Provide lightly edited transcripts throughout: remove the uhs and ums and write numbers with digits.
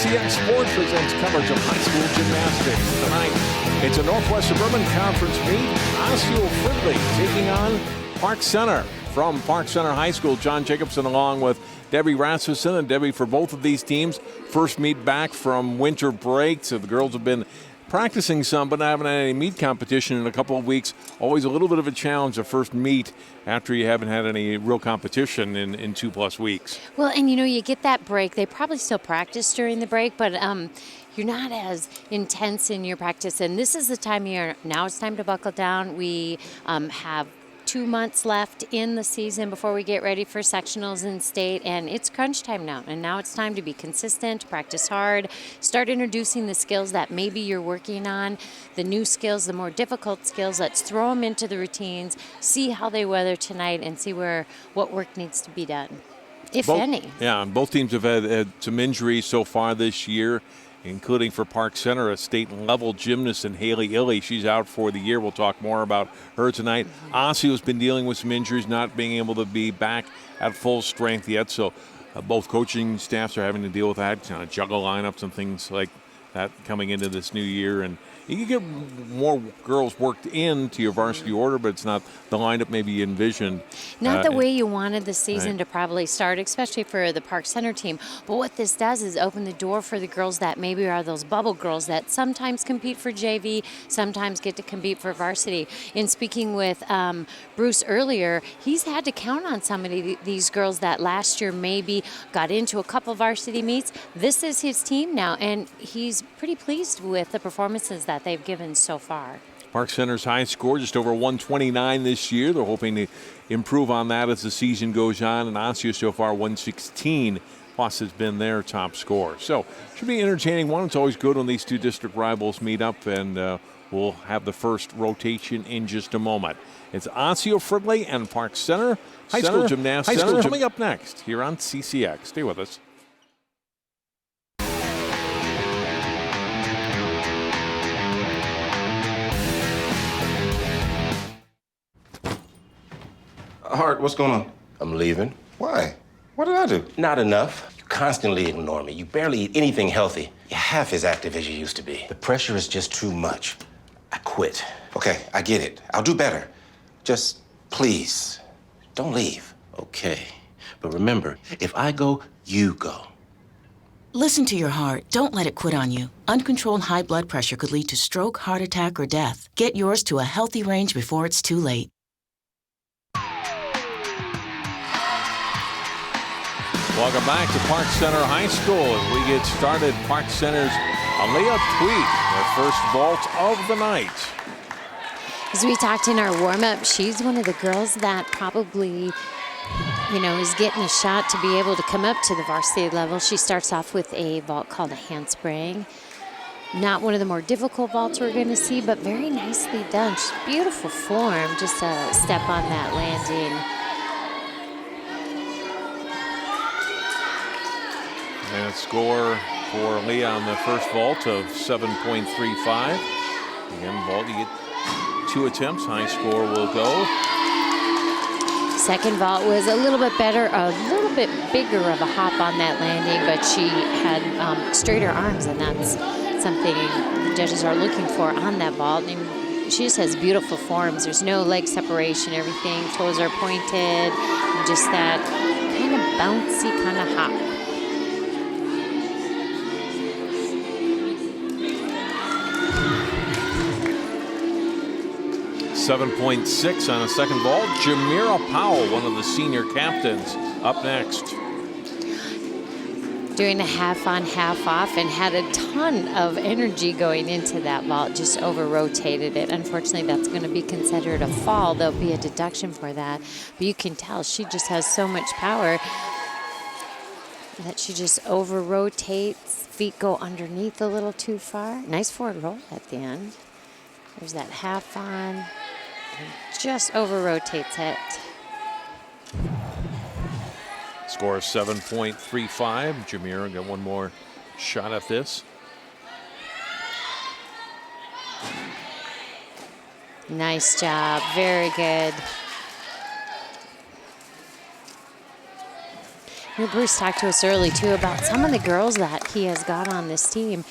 CCX Sports presents coverage of high school gymnastics. Tonight, it's a Northwest Suburban Conference meet. Osseo Fridley taking on Park Center. From Park Center High School, John Jacobson along with Debbie Rasmussen. And Debbie, for both of these teams, first meet back from winter break. So the girls have been practicing some, but not having any meet competition in a couple of weeks. Always a little bit of a challenge, the first meet after you haven't had any real competition in 2+ weeks. Well, and you get that break. They probably still practice during the break, but you're not as intense in your practice. And this is the time of year. Now it's time to buckle down. We have 2 months left in the season before we get ready for sectionals in state, and it's crunch time now. And now it's time to be consistent, practice hard, start introducing the skills that maybe you're working on, the new skills, the more difficult skills. Let's throw them into the routines, see how they weather tonight, and see what work needs to be done, if any. Yeah, and both teams have had some injuries so far this year, including for Park Center, a state-level gymnast in Haley Illy. She's out for the year. We'll talk more about her tonight. Osseo's been dealing with some injuries, not being able to be back at full strength yet. So both coaching staffs are having to deal with that, kind of juggle lineups and things like that coming into this new year. And you can get more girls worked into your varsity order, but it's not the lineup maybe you envisioned. Not the way you wanted the season right. to probably start, especially for the Park Center team. But what this does is open the door for the girls that maybe are those bubble girls that sometimes compete for JV, sometimes get to compete for varsity. In speaking with Bruce earlier, he's had to count on some of these girls that last year maybe got into a couple varsity meets. This is his team now, and he's pretty pleased with the performances that they've given so far. Park Center's high score, just over 129 this year. They're hoping to improve on that as the season goes on. And Osseo so far 116 plus has been their top score. So should be an entertaining one. It's always good when these two district rivals meet up, and we'll have the first rotation in just a moment. It's Osseo Fridley and Park Center High School Gymnastics coming up next here on CCX. Stay with us. Hart, what's going on? I'm leaving. Why? What did I do? Not enough. You constantly ignore me. You barely eat anything healthy. You're half as active as you used to be. The pressure is just too much. I quit. Okay, I get it. I'll do better. Just please, don't leave. Okay. But remember, if I go, you go. Listen to your heart. Don't let it quit on you. Uncontrolled high blood pressure could lead to stroke, heart attack, or death. Get yours to a healthy range before it's too late. Welcome back to Park Center High School. As we get started, Park Center's Aliyah Tweet, their first vault of the night. As we talked in our warm-up, she's one of the girls that probably, is getting a shot to be able to come up to the varsity level. She starts off with a vault called a handspring. Not one of the more difficult vaults we're going to see, but very nicely done. She's beautiful form, just a step on that landing. And a score for Leah on the first vault of 7.35. Again, vault, you get 2 attempts. High score will go. Second vault was a little bit better, a little bit bigger of a hop on that landing, but she had straighter arms, and that's something the judges are looking for on that vault. And she just has beautiful forms. There's no leg separation, everything. Toes are pointed, and just that kind of bouncy kind of hop. 7.6 on a second vault. Jamira Powell, one of the senior captains, up next. Doing a half on, half off, and had a ton of energy going into that vault, just over-rotated it. Unfortunately, that's going to be considered a fall. There'll be a deduction for that. But you can tell she just has so much power that she just over-rotates. Feet go underneath a little too far. Nice forward roll at the end. There's that half on. And just over-rotates it. Score 7.35. Jamira got one more shot at this. Nice job. Very good. You know, Bruce talked to us early too about some of the girls that he has got on this team.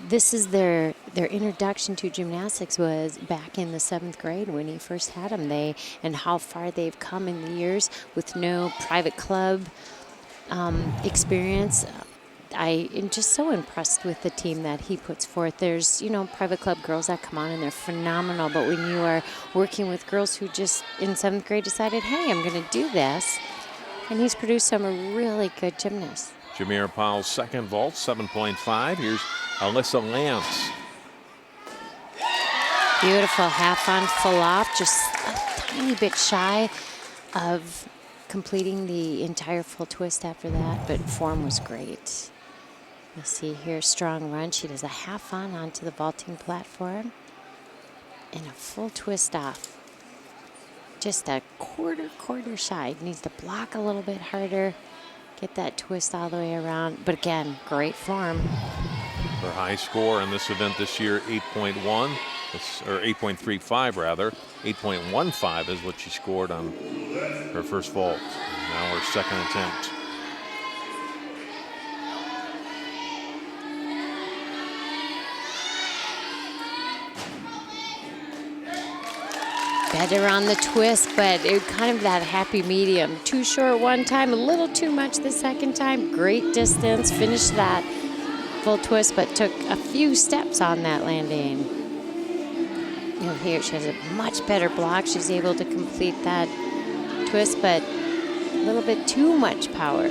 This is their introduction to gymnastics was back in the 7th grade when he first had them. And how far they've come in the years with no private club experience. I am just so impressed with the team that he puts forth. There's, you know, private club girls that come on and they're phenomenal, but when you are working with girls who just in 7th grade decided, hey, I'm going to do this, and he's produced some really good gymnasts. Jameer Powell's second vault, 7.5. Here's Alyssa Lance. Beautiful half on, full off, just a tiny bit shy of completing the entire full twist after that, but form was great. You'll see here, strong run. She does a half on onto the vaulting platform and a full twist off. Just a quarter shy. Needs to block a little bit harder, get that twist all the way around. But again, great form. Her high score in this event this year, 8.1, or 8.35 rather. 8.15 is what she scored on her first vault. Now her second attempt. Better on the twist, but it kind of that happy medium. Too short one time, a little too much the second time. Great distance, finished that full twist, but took a few steps on that landing. You'll hear she has a much better block. She's able to complete that twist, but a little bit too much power.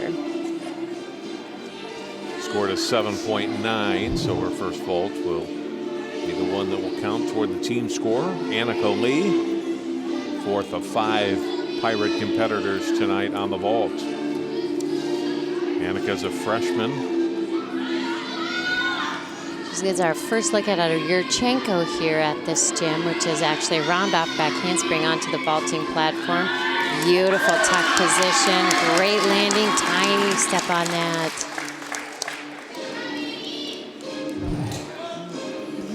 Scored a 7.9, so her first vault will be the one that will count toward the team score. Annika Lee, fourth of 5 Pirate competitors tonight on the vault. Annika's a freshman. This is our first look at our Yurchenko here at this gym, which is actually a round-off back handspring onto the vaulting platform. Beautiful tuck position, great landing, tiny step on that.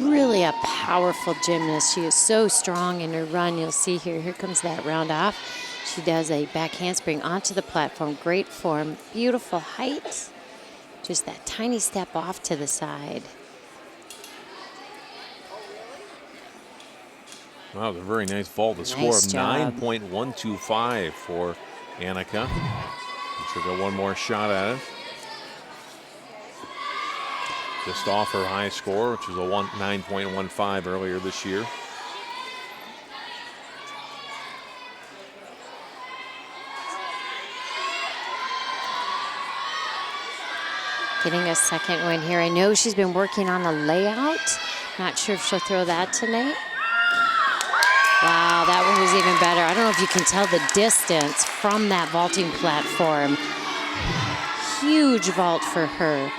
Really a powerful gymnast. She is so strong in her run. You'll see here comes that round off. She does a back handspring onto the platform. Great form, beautiful height. Just that tiny step off to the side. Wow, it was a very nice vault. The score Nice of job. 9.125 for Annika. She'll get one more shot at it. Just off her high score, which was a 9.15 earlier this year. Getting a second win here. I know she's been working on the layout. Not sure if she'll throw that tonight. Wow, that one was even better. I don't know if you can tell the distance from that vaulting platform. Huge vault for her.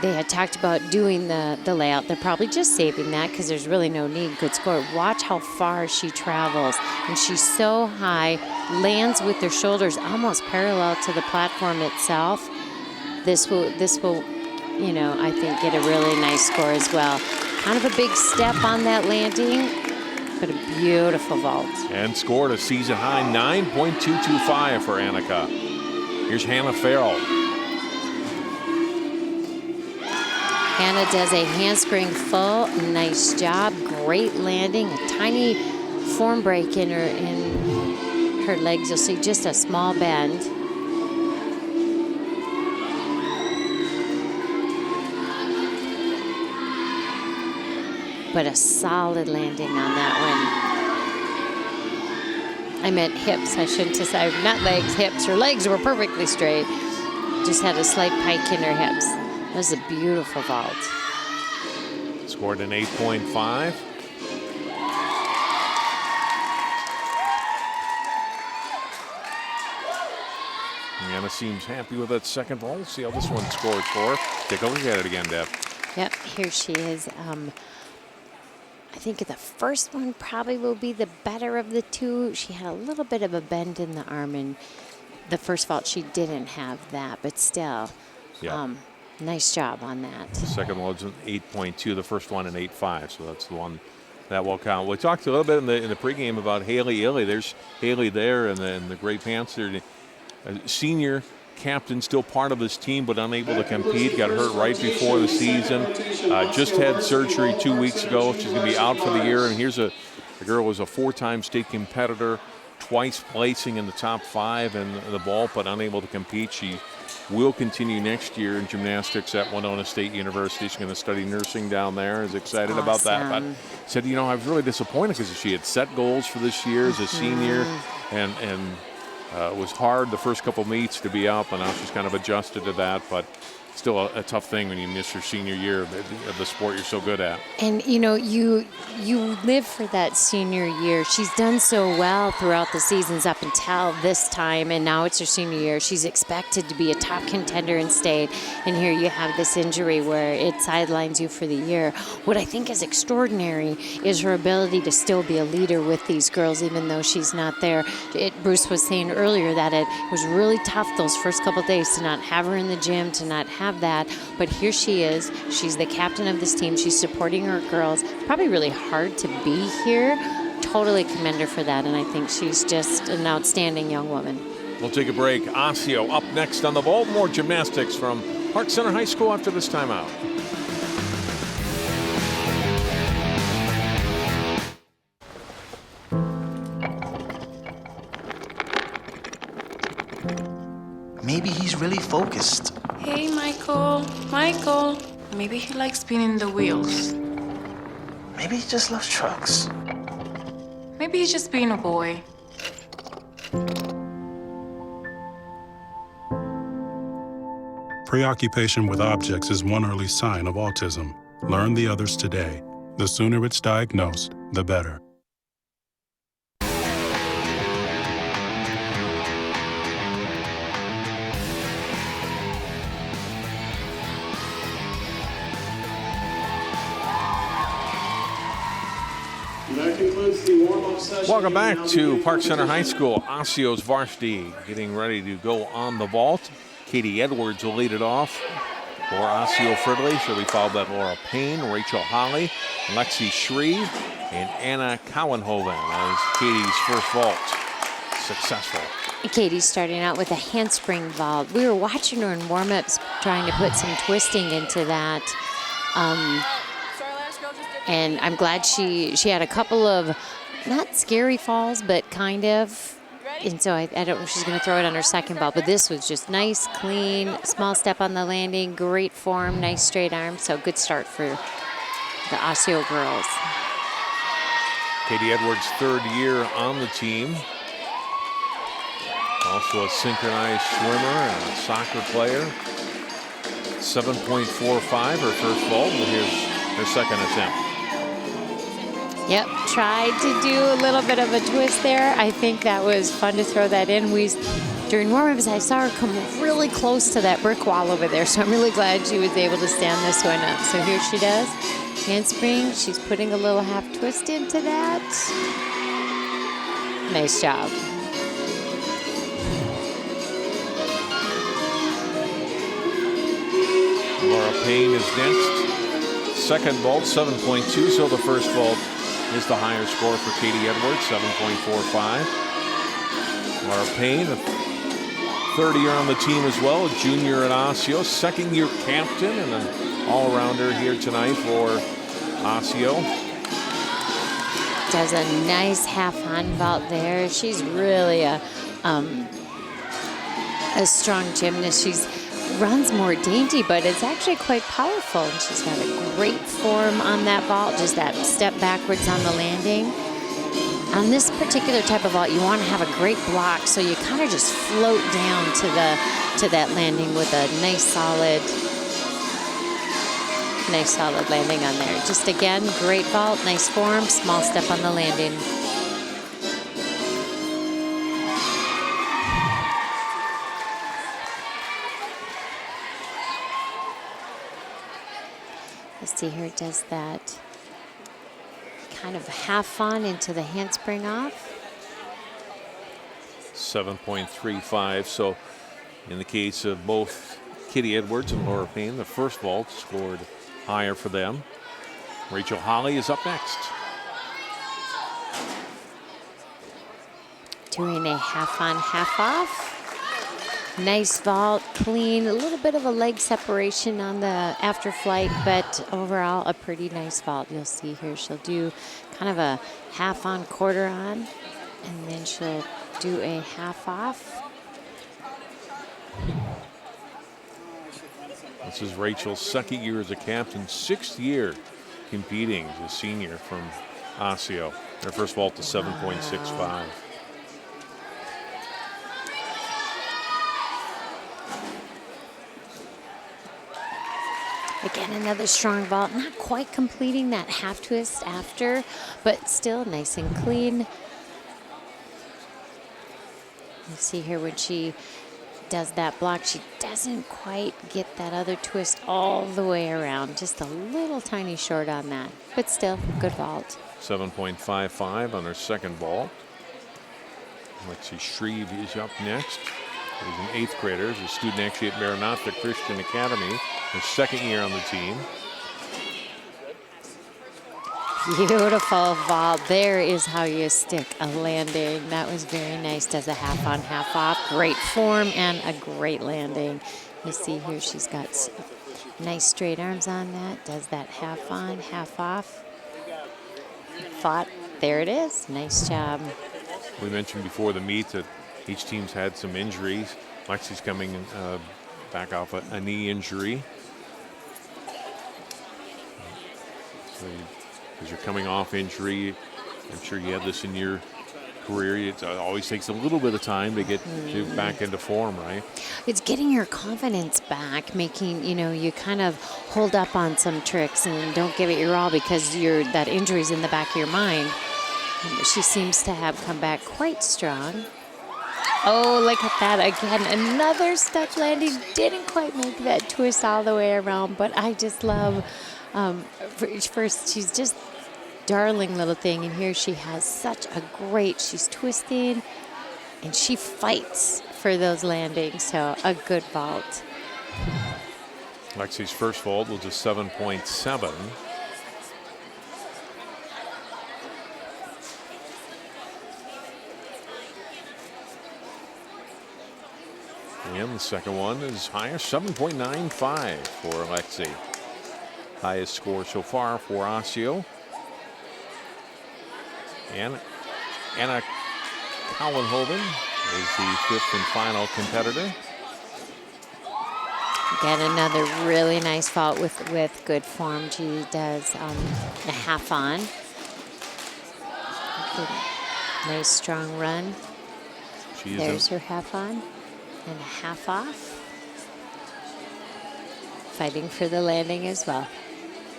They had talked about doing the layout. They're probably just saving that because there's really no need. Good score. Watch how far she travels. And she's so high, lands with her shoulders almost parallel to the platform itself. This will, you know, I think get a really nice score as well. Kind of a big step on that landing, but a beautiful vault. And scored a season high 9.225 for Annika. Here's Hannah Farrell. Hannah does a handspring full. Nice job. Great landing. A tiny form break in her legs. You'll see just a small bend. But a solid landing on that one. I meant hips. I shouldn't have said, not legs, hips. Her legs were perfectly straight. Just had a slight pike in her hips. That was a beautiful vault. Scored an 8.5. Anna seems happy with that second vault. See how this one scores for her. Take a look at it again, Deb. Yep, here she is. I think the first one probably will be the better of the two. She had a little bit of a bend in the arm, and the first vault she didn't have that, but still, nice job on that. The second one was an 8.2, the first one an 8.5, so that's the one that will count. We talked a little bit in the pregame about Haley Illy. There's Haley there in the gray pants there. senior captain, still part of this team, but unable to compete. Got hurt right before the season. Just had surgery 2 weeks ago. She's going to be out for the year. And here's a girl who was a 4-time state competitor, twice placing in the top 5 in the vault, but unable to compete. She will continue next year in gymnastics at Winona State University. She's going to study nursing down there. Is excited about that. But said, you know, I was really disappointed because she had set goals for this year as a senior, and it was hard the first couple meets to be up, and now she's kind of adjusted to that. But still a tough thing when you miss your senior year of the sport you're so good at. And, you know, you live for that senior year. She's done so well throughout the seasons up until this time, and now it's her senior year. She's expected to be a top contender in state, and here you have this injury where it sidelines you for the year. What I think is extraordinary is her ability to still be a leader with these girls, even though she's not there. Bruce was saying earlier that it was really tough those first couple of days to not have her in the gym, to not have that, but here she is. She's the captain of this team. She's supporting her girls. Probably really hard to be here. Totally commend her for that, and I think she's just an outstanding young woman. We'll take a break. Osseo up next on the vault. More gymnastics from Park Center High School after this timeout. Maybe he's really focused. Hey, Michael. Michael. Maybe he likes spinning the wheels. Maybe he just loves trucks. Maybe he's just being a boy. Preoccupation with objects is one early sign of autism. Learn the others today. The sooner it's diagnosed, the better. Welcome back to Park Center High School. Osseo's varsity getting ready to go on the vault. Katie Edwards will lead it off for Osseo Fridley. She'll be followed by Laura Payne, Rachel Holly, Lexi Shreve, and Anna Cowenhoven as Katie's first vault successful. Katie's starting out with a handspring vault. We were watching her in warm-ups trying to put some twisting into that. And I'm glad she had a couple of not scary falls, but kind of. And so I don't know if she's going to throw it on her second vault, but this was just nice, clean, small step on the landing, great form, nice straight arm. So good start for the Osseo girls. Katie Edwards, third year on the team. Also a synchronized swimmer and a soccer player. 7.45 her first vault, and here's her second attempt. Yep, tried to do a little bit of a twist there. I think that was fun to throw that in. During warm-ups, I saw her come really close to that brick wall over there, so I'm really glad she was able to stand this one up. So here she does, handspring. She's putting a little half twist into that. Nice job. Laura Payne is next. Second vault, 7.2, so the first vault is the higher score for Katie Edwards, 7.45. Laura Payne, a third year on the team as well, a junior at Osseo, second year captain and an all-rounder here tonight for Osseo. Does a nice half-on vault there. She's really a strong gymnast. She's runs more dainty, but it's actually quite powerful. And she's got a great form on that vault, just that step backwards on the landing. On this particular type of vault, you want to have a great block, so you kind of just float down to that landing with a nice solid landing on there. Just again, great vault, nice form, small step on the landing. See here, it does that kind of half on into the handspring off. 7.35. So in the case of both Katie Edwards and Laura Payne, the first vault scored higher for them. Rachel Holly is up next. Doing a half on, half off. Nice vault, clean, a little bit of a leg separation on the after flight, but overall a pretty nice vault. You'll see here she'll do kind of a half on, quarter on, and then she'll do a half off. This is Rachel's second year as a captain, 6th year competing as a senior from Osseo. Their first vault to 7.65. Again, another strong vault, not quite completing that half twist after, but still nice and clean. You see here when she does that block, she doesn't quite get that other twist all the way around, just a little tiny short on that, but still good vault. 7.55 on her second vault. Lexi Shreve is up next. She's an 8th grader. She's a student actually at Maranatha Christian Academy. Her second year on the team. Beautiful vault. There is how you stick a landing. That was very nice. Does a half on, half off. Great form and a great landing. You see here she's got nice straight arms on that. Does that half on, half off. Fought. There it is. Nice job. We mentioned before the meet that each team's had some injuries. Lexi's coming back off a knee injury. So as you're coming off injury, I'm sure you have this in your career. It always takes a little bit of time to get back into form, right? It's getting your confidence back, making, you kind of hold up on some tricks and don't give it your all because that injury's in the back of your mind. She seems to have come back quite strong. Oh, look at that again. Another stuck landing. Didn't quite make that twist all the way around, but I just love, first, she's just darling little thing. And here she has such a great, she's twisting and she fights for those landings. So a good vault. Lexi's first vault was a 7.7. And the second one is higher, 7.95 for Lexi. Highest score so far for Osseo. And Anna Cowanhoven is the 5th and final competitor. Again, another really nice vault with good form. She does a half on. Good, nice strong run. There's her half on. And a half off. Fighting for the landing as well.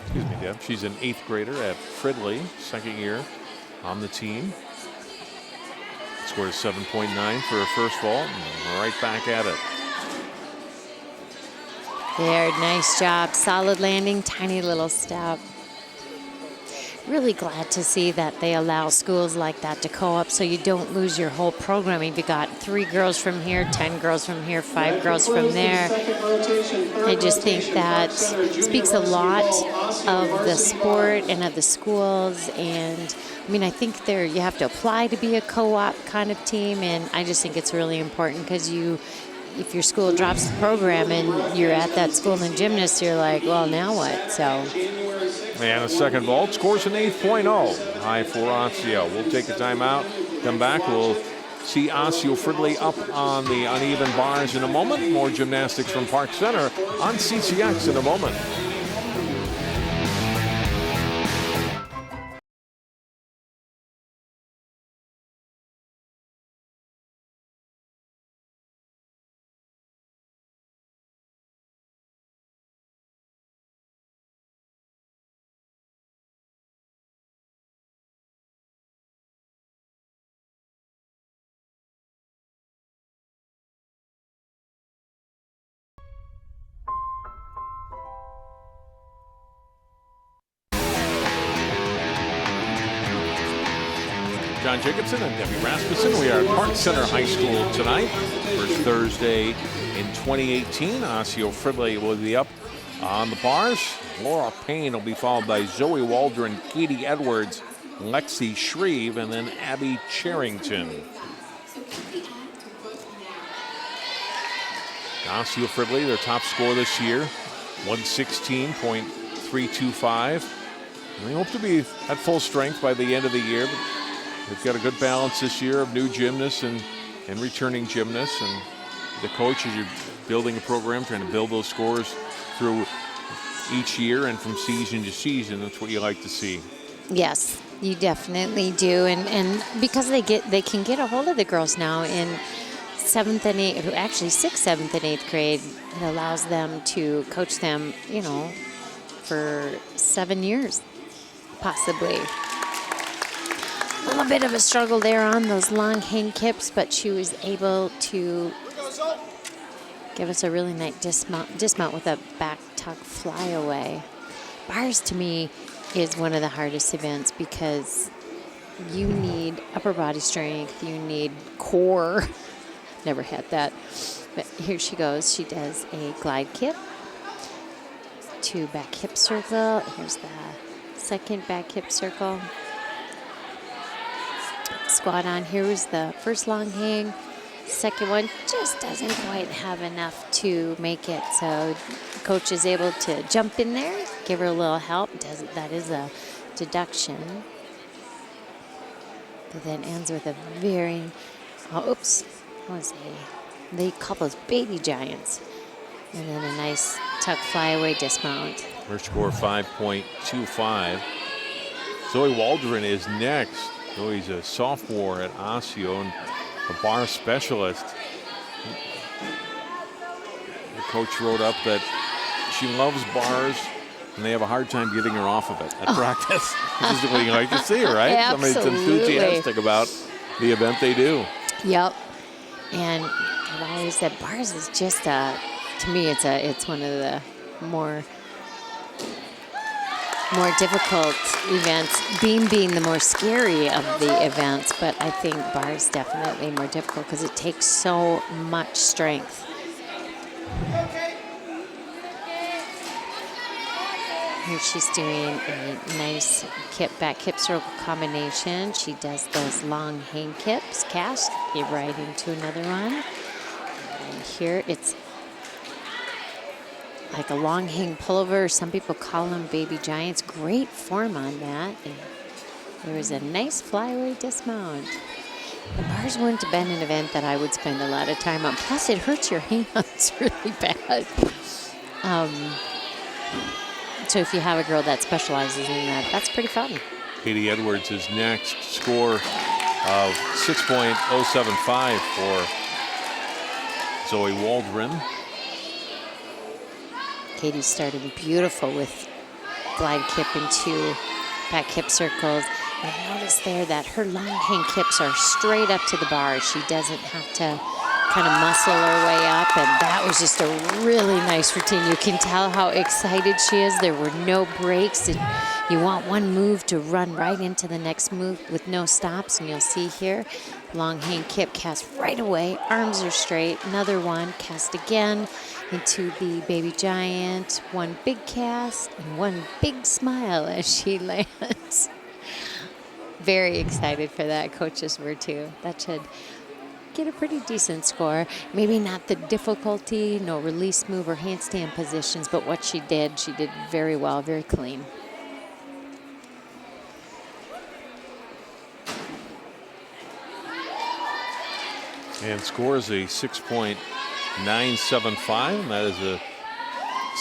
Excuse me, Deb. She's an 8th grader at Fridley, second year on the team. Scored 7.9 for her first vault, and right back at it. There, nice job. Solid landing, tiny little step. Really glad to see that they allow schools like that to co-op so you don't lose your whole programming. You got 3 girls from here, 10 girls from here, 5 girls from there. I just think that speaks a lot of the sport and of the schools. And I mean, I think you have to apply to be a co-op kind of team. And I just think it's really important because if your school drops the program and you're at that school in gymnasts, you're like, well, now what? So. And a second vault scores an 8.0. High for Osseo. We'll take a timeout. Come back. We'll see Osseo Fridley up on the uneven bars in a moment. More gymnastics from Park Center on CCX in a moment. John Jacobson and Debbie Rasmussen. We are at Park Center High School tonight. First Thursday in 2018. Osseo Fridley will be up on the bars. Laura Payne will be followed by Zoe Waldron, Katie Edwards, Lexi Shreve, and then Abby Cherrington. Osseo Fridley, their top score this year, 116.325. And they hope to be at full strength by the end of the year. But they've got a good balance this year of new gymnasts and returning gymnasts. And the coach, as you're building a program, trying to build those scores through each year and from season to season, that's what you like to see. Yes, you definitely do. And because they can get a hold of the girls now in 7th and 8th, actually 6th, 7th, and 8th grade, it allows them to coach them, for 7 years, possibly. A little bit of a struggle there on those long hang kips, but she was able to give us a really nice dismount with a back tuck flyaway. Bars, to me, is one of the hardest events because you need upper body strength, you need core. Never had that. But here she goes. She does a glide kip to back hip circle. Here's the second back hip circle. Squat on. Here was the first long hang. Second one just doesn't quite have enough to make it. So coach is able to jump in there, give her a little help. That is a deduction. But then ends with a very, they call those baby giants. And then a nice tuck flyaway dismount. Her score 5.25. Zoe Waldron is next. Zoe's a sophomore at Osseo and a bar specialist. The coach wrote up that she loves bars and they have a hard time getting her off of it at practice. This is what you like to see, right? Absolutely. Somebody's enthusiastic about the event they do. Yep. And I've always said bars is just to me, it's one of the more difficult events, being the more scary of the events, but I think bars definitely more difficult because it takes so much strength. Here she's doing a nice back hip circle combination. She does those long hang kips, cast, get right into another one. And here it's like a long hang pullover. Some people call them baby giants. Great form on that. And there was a nice flyaway dismount. The bars wouldn't have been an event that I would spend a lot of time on. Plus, it hurts your hands really bad. So if you have a girl that specializes in that, that's pretty fun. Katie Edwards is next. Score of 6.075 for Zoe Waldron. Katie started beautiful with glide kip into back hip circles. And notice there that her long hang kips are straight up to the bar. She doesn't have to kind of muscle her way up, and that was just a really nice routine. You can tell how excited she is. There were no breaks, and you want one move to run right into the next move with no stops, and you'll see here, long hang kip, cast right away, arms are straight, another one, cast again into the baby giant, one big cast, and one big smile as she lands. Very excited for that. Coaches were too. That should get a pretty decent score. Maybe not the difficulty, no release move or handstand positions, but what she did very well, very clean. And scores a 6.975, and that is a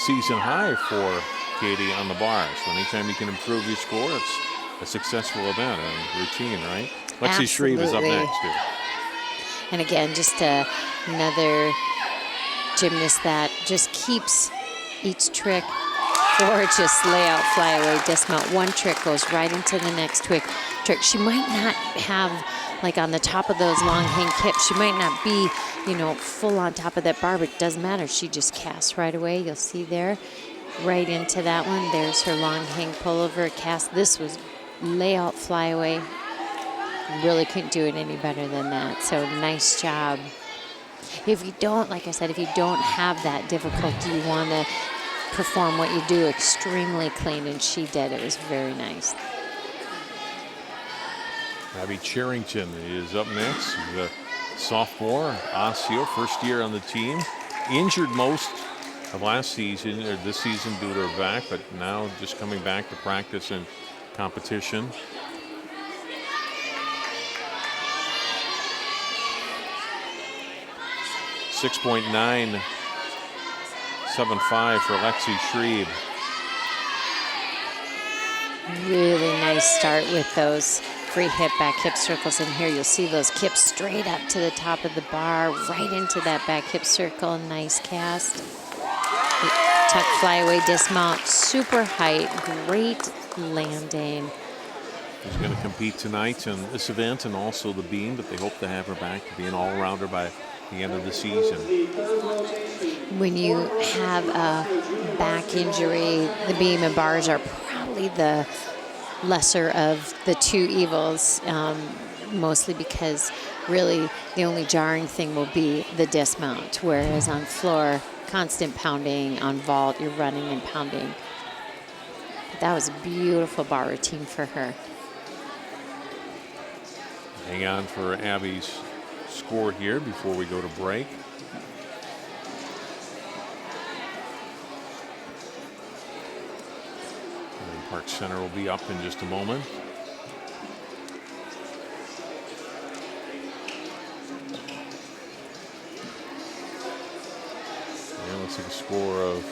season high for Katie on the bar. So anytime you can improve your score, it's a successful event, a routine, right? Lexi Shreve is up next, too. And again, just another gymnast that just keeps each trick gorgeous layout, flyaway, dismount. One trick goes right into the next trick. She might not have, like on the top of those long hang kips, she might not be, full on top of that bar, but it doesn't matter. She just casts right away. You'll see there, right into that one. There's her long hang pullover cast. This was layout, flyaway. Really couldn't do it any better than that. So nice job. If you don't, like I said, if you don't have that difficulty, you want to perform what you do extremely clean, and she did. It was very nice. Abby Cherrington is up next. She's a sophomore, Osseo, first year on the team. injured most of last season, or this season, due to her back, but now just coming back to practice and competition. .975 for Lexi Shreve. Really nice start with those free hip back hip circles. And here you'll see those kips straight up to the top of the bar, right into that back hip circle. Nice cast. Tuck flyaway dismount, super height, great landing. She's going to compete tonight in this event and also the beam, but they hope to have her back to be an all-rounder by the end of the season. When you have a back injury, the beam and bars are probably the lesser of the two evils, mostly because really the only jarring thing will be the dismount, whereas on floor, constant pounding, on vault, you're running and pounding. But that was a beautiful bar routine for her. Hang on for Abby's score here before we go to break. And Park Center will be up in just a moment. And let's take a score of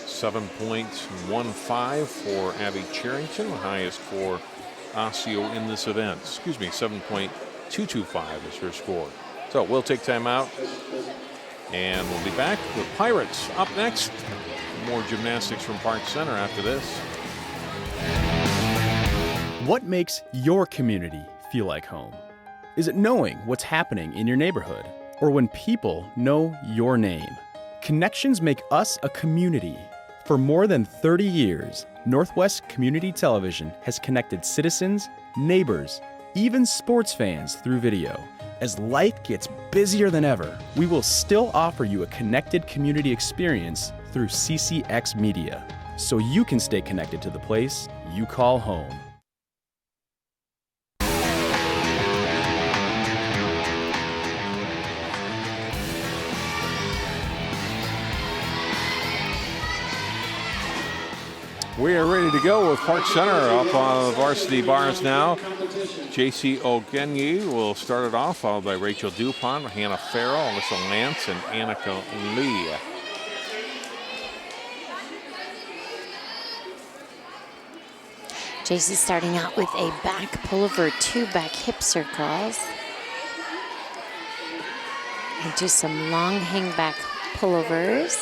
7.15 for Abby Cherrington, the highest for Osseo in this event. Excuse me, 7.225 is her score. So we'll take time out, and we'll be back with Pirates up next. More gymnastics from Park Center after this. What makes your community feel like home? Is it knowing what's happening in your neighborhood, or when people know your name? Connections make us a community. For more than 30 years, Northwest Community Television has connected citizens, neighbors, even sports fans through video. As life gets busier than ever, we will still offer you a connected community experience through CCX Media, so you can stay connected to the place you call home. We are ready to go with Park Center up on varsity bars now. J.C. Ogenyi will start it off, followed by Rachel DuPont, Hannah Farrell, Alyssa Lance, and Annika Lee. J.C. starting out with a back pullover, 2 back hip circles. And do some long hang back pullovers.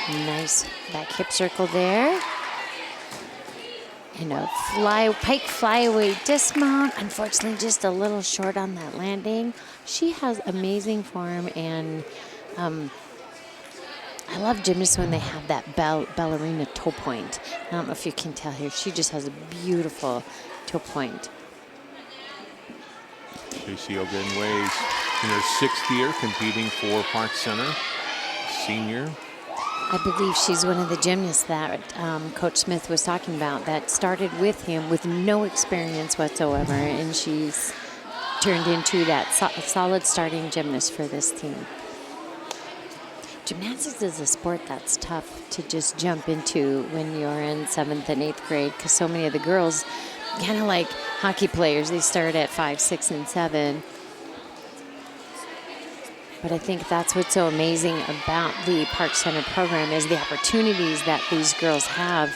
Nice back hip circle there. And a pike flyaway dismount. Unfortunately, just a little short on that landing. She has amazing form, and I love gymnasts when they have that ballerina toe point. I don't know if you can tell here. She just has a beautiful toe point. J.C. Ogenyi in her 6th year competing for Park Center, senior. I believe she's one of the gymnasts that Coach Smith was talking about that started with him with no experience whatsoever, and she's turned into that solid starting gymnast for this team. Gymnastics is a sport that's tough to just jump into when you're in 7th and 8th grade, because so many of the girls, kind of like hockey players, they start at 5, 6, and 7. But I think that's what's so amazing about the Park Center program is the opportunities that these girls have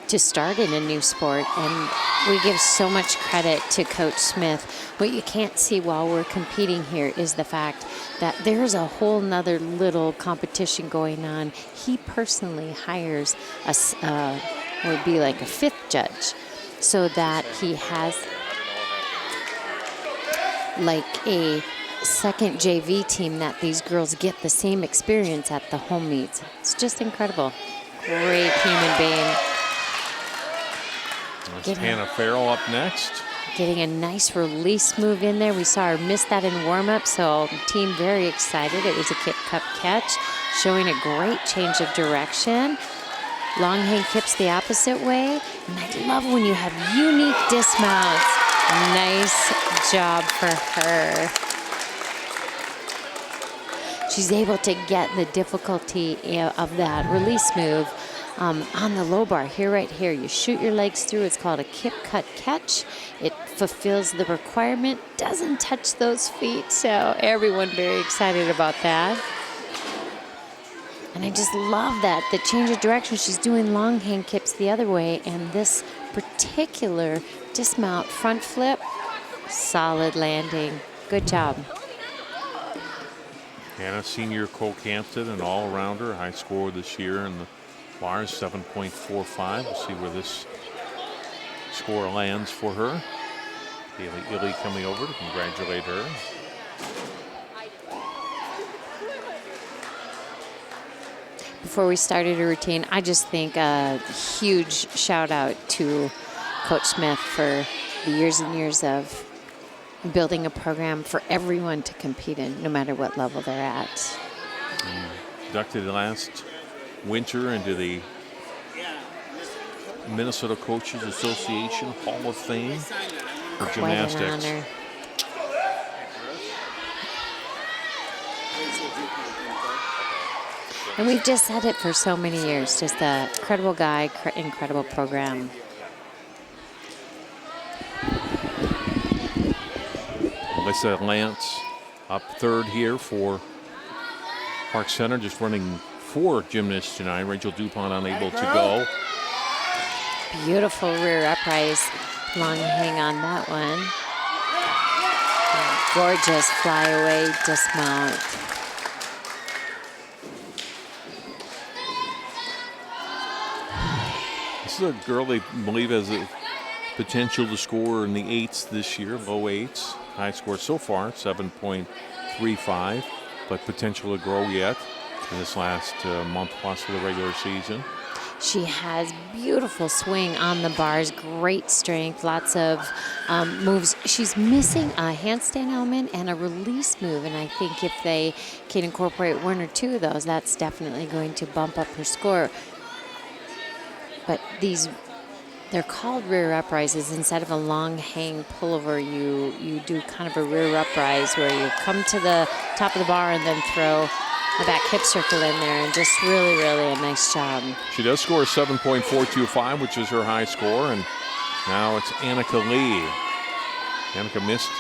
to start in a new sport. And we give so much credit to Coach Smith. What you can't see while we're competing here is the fact that there's a whole nother little competition going on. He personally hires would be like a 5th judge, so that he has like a second JV team that these girls get the same experience at the home meets. It's just incredible. Great human being. That's Hannah Farrell up next. Getting a nice release move in there. We saw her miss that in warm-up, so the team very excited. It was a kip cup catch, showing a great change of direction. Long hang kips the opposite way. And I love when you have unique dismounts. Nice job for her. she's able to get the difficulty of that release move on the low bar here, right here. You shoot your legs through. It's called a kip, cut, catch. It fulfills the requirement, doesn't touch those feet, so everyone very excited about that. And I just love that, the change of direction. She's doing long hang kips the other way, and this particular dismount front flip, solid landing. Good job. Hannah, senior Colcampton, an all-rounder, high score this year in the bars, 7.45. We'll see where this score lands for her. Haley coming over to congratulate her. Before we started a routine, I just think a huge shout out to Coach Smith for the years and years of building a program for everyone to compete in, no matter what level they're at. Inducted last winter into the Minnesota Coaches Association Hall of Fame for Quite gymnastics. an honor. And we've just said it for so many years. Just a incredible guy, incredible program. Alyssa Lance up third here for Park Center, just running 4 gymnasts tonight. Rachel DuPont unable to go. Beautiful rear uprise. Long hang on that one. Gorgeous flyaway dismount. This is a girl they believe has a potential to score in the 8s this year, low 8s. High score so far, 7.35, but potential to grow yet in this last month plus of the regular season. She has beautiful swing on the bars, great strength, lots of moves. She's missing a handstand element and a release move, and I think if they can incorporate 1 or 2 of those, that's definitely going to bump up her score. But they're called rear uprises. Instead of a long hang pullover, you do kind of a rear uprise where you come to the top of the bar and then throw a back hip circle in there, and just really, really a nice job. She does score 7.425, which is her high score, and now it's Annika Lee. Annika missed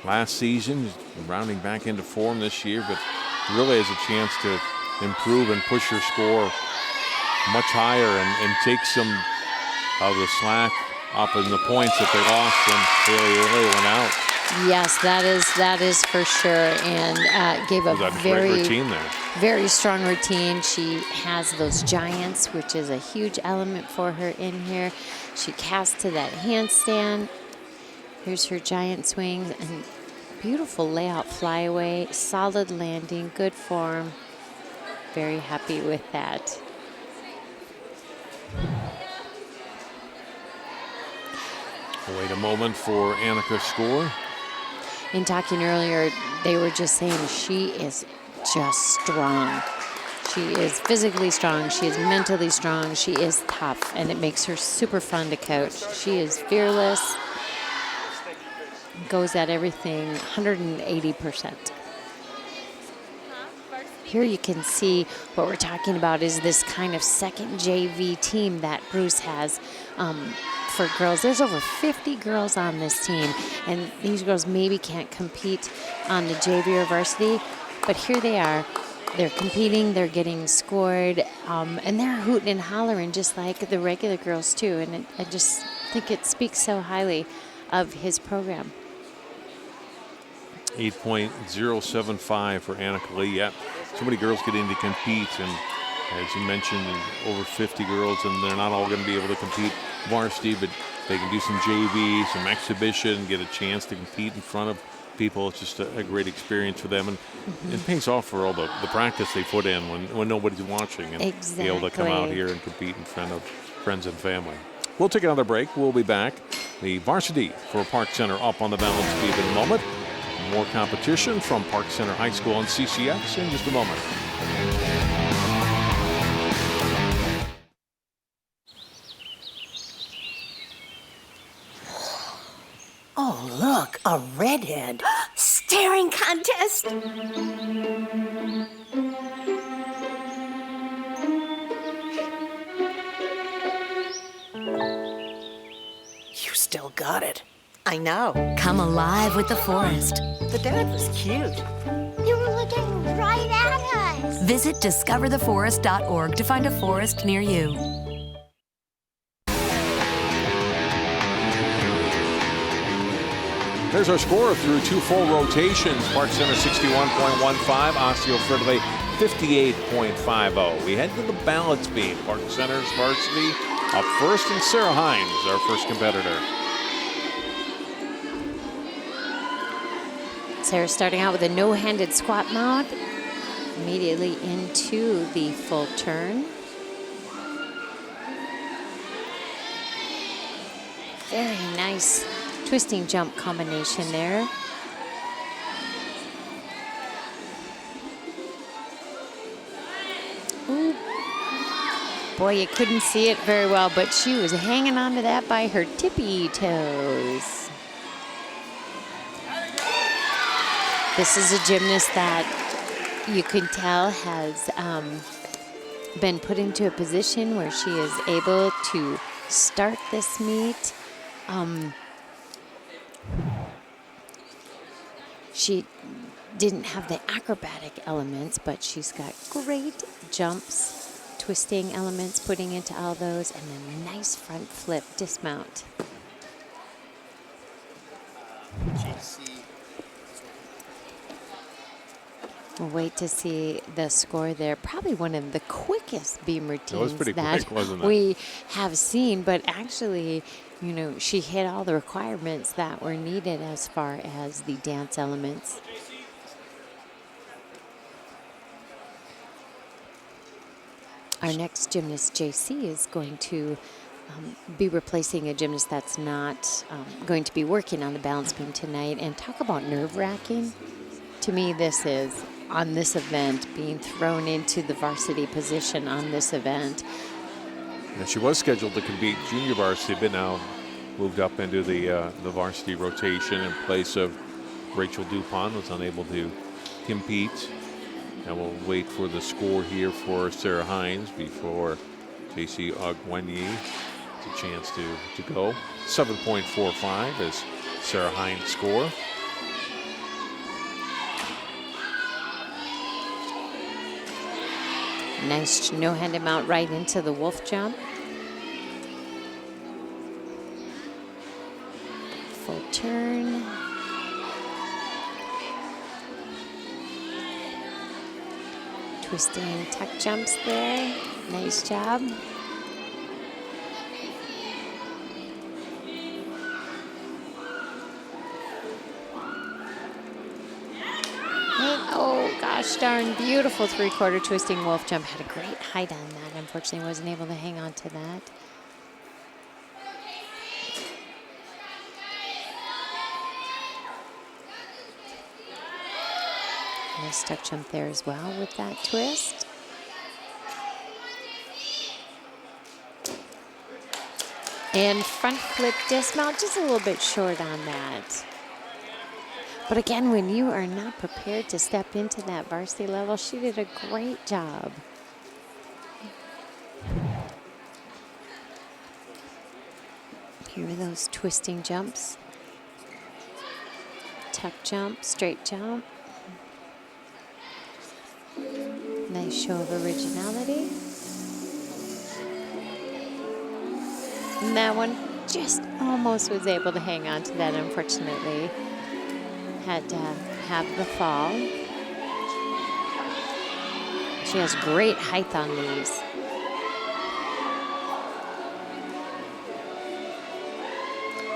last season, rounding back into form this year, but really has a chance to improve and push her score much higher and take some of the slack up in the points that they lost when Haley went out. Yes, that is for sure, and gave a great routine there. Very strong routine. She has those giants, which is a huge element for her in here. She casts to that handstand. Here's her giant swings and beautiful layout flyaway, solid landing, good form. Very happy with that. We'll wait a moment for Annika's score. In talking earlier, they were just saying she is just strong. She is physically strong. She is mentally strong. She is tough, and it makes her super fun to coach. She is fearless, goes at everything 180%. Here you can see what we're talking about is this kind of second JV team that Bruce has for girls. There's over 50 girls on this team, and these girls maybe can't compete on the JV or varsity, but here they are. They're competing, they're getting scored, and they're hooting and hollering just like the regular girls too, and I just think it speaks so highly of his program. 8.075 for Annika Lee. Yeah, so many girls get in to compete, and as you mentioned, over 50 girls, and they're not all going to be able to compete varsity, but they can do some JV, some exhibition, get a chance to compete in front of people. It's just a great experience for them, and it pays off for all the practice they put in when nobody's watching, and be able to come out here and compete in front of friends and family. We'll take another break. We'll be back. The varsity for Park Center up on the balance beam in a moment. More competition from Park Center High School on CCX in just a moment. Oh, look, a redhead. Staring contest. got it. I know. Come alive with the forest. The dad was cute. They were looking right at us. Visit discovertheforest.org to find a forest near you. There's our score through 2 full rotations. Park Center 61.15, Osseo Fridley 58.50. We head to the balance beam. Park Center's varsity up first, and Sarah Hines, our first competitor. Sarah starting out with a no-handed squat mount, immediately into the full turn. Very nice twisting jump combination there. Ooh. Boy, you couldn't see it very well, but she was hanging on to that by her tippy toes. This is a gymnast that you can tell has been put into a position where she is able to start this meet. She didn't have the acrobatic elements, but she's got great jumps, twisting elements, putting into all those, and a nice front flip dismount. We'll wait to see the score there. Probably one of the quickest beam routines that we have seen, but actually, you know, she hit all the requirements that were needed as far as the dance elements. Our next gymnast, JC, is going to be replacing a gymnast that's not going to be working on the balance beam tonight. And talk about nerve-wracking. To me, this is, on this event, being thrown into the varsity position on this event. And she was scheduled to compete junior varsity, but now moved up into the varsity rotation in place of Rachel DuPont, was unable to compete. And we'll wait for the score here for Sarah Hines before JC Ogwanye has a chance to go. 7.45 is Sarah Hines' score. Nice no-handed mount right into the wolf jump. Full turn. Twisting tuck jumps there. Nice job. Oh, gosh darn, beautiful three-quarter twisting wolf jump. Had a great height on that. Unfortunately, wasn't able to hang on to that. Nice tuck jump there as well with that twist. And front flip dismount, just a little bit short on that. But again, when you are not prepared to step into that varsity level, she did a great job. Here are those twisting jumps. Tuck jump, straight jump. Nice show of originality. And that one just almost was able to hang on to that, unfortunately. Had to have the fall. She has great height on these.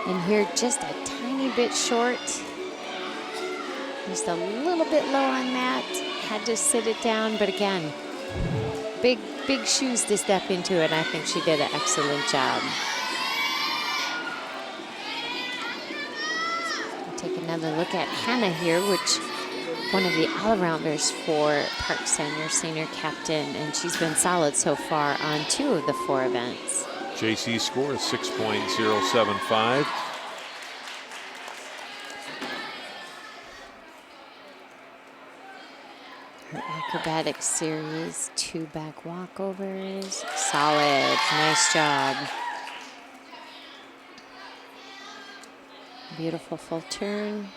And here just a tiny bit short. Just a little bit low on that. Had to sit it down, but again, big shoes to step into it. I think she did an excellent job. Take another look at Hannah here, which one of the all-arounders for Park Center, senior captain, and she's been solid so far on 2 of the 4 events. JC's score is 6.075. Her acrobatic series, 2 back walkovers, solid, nice job. Beautiful full turn.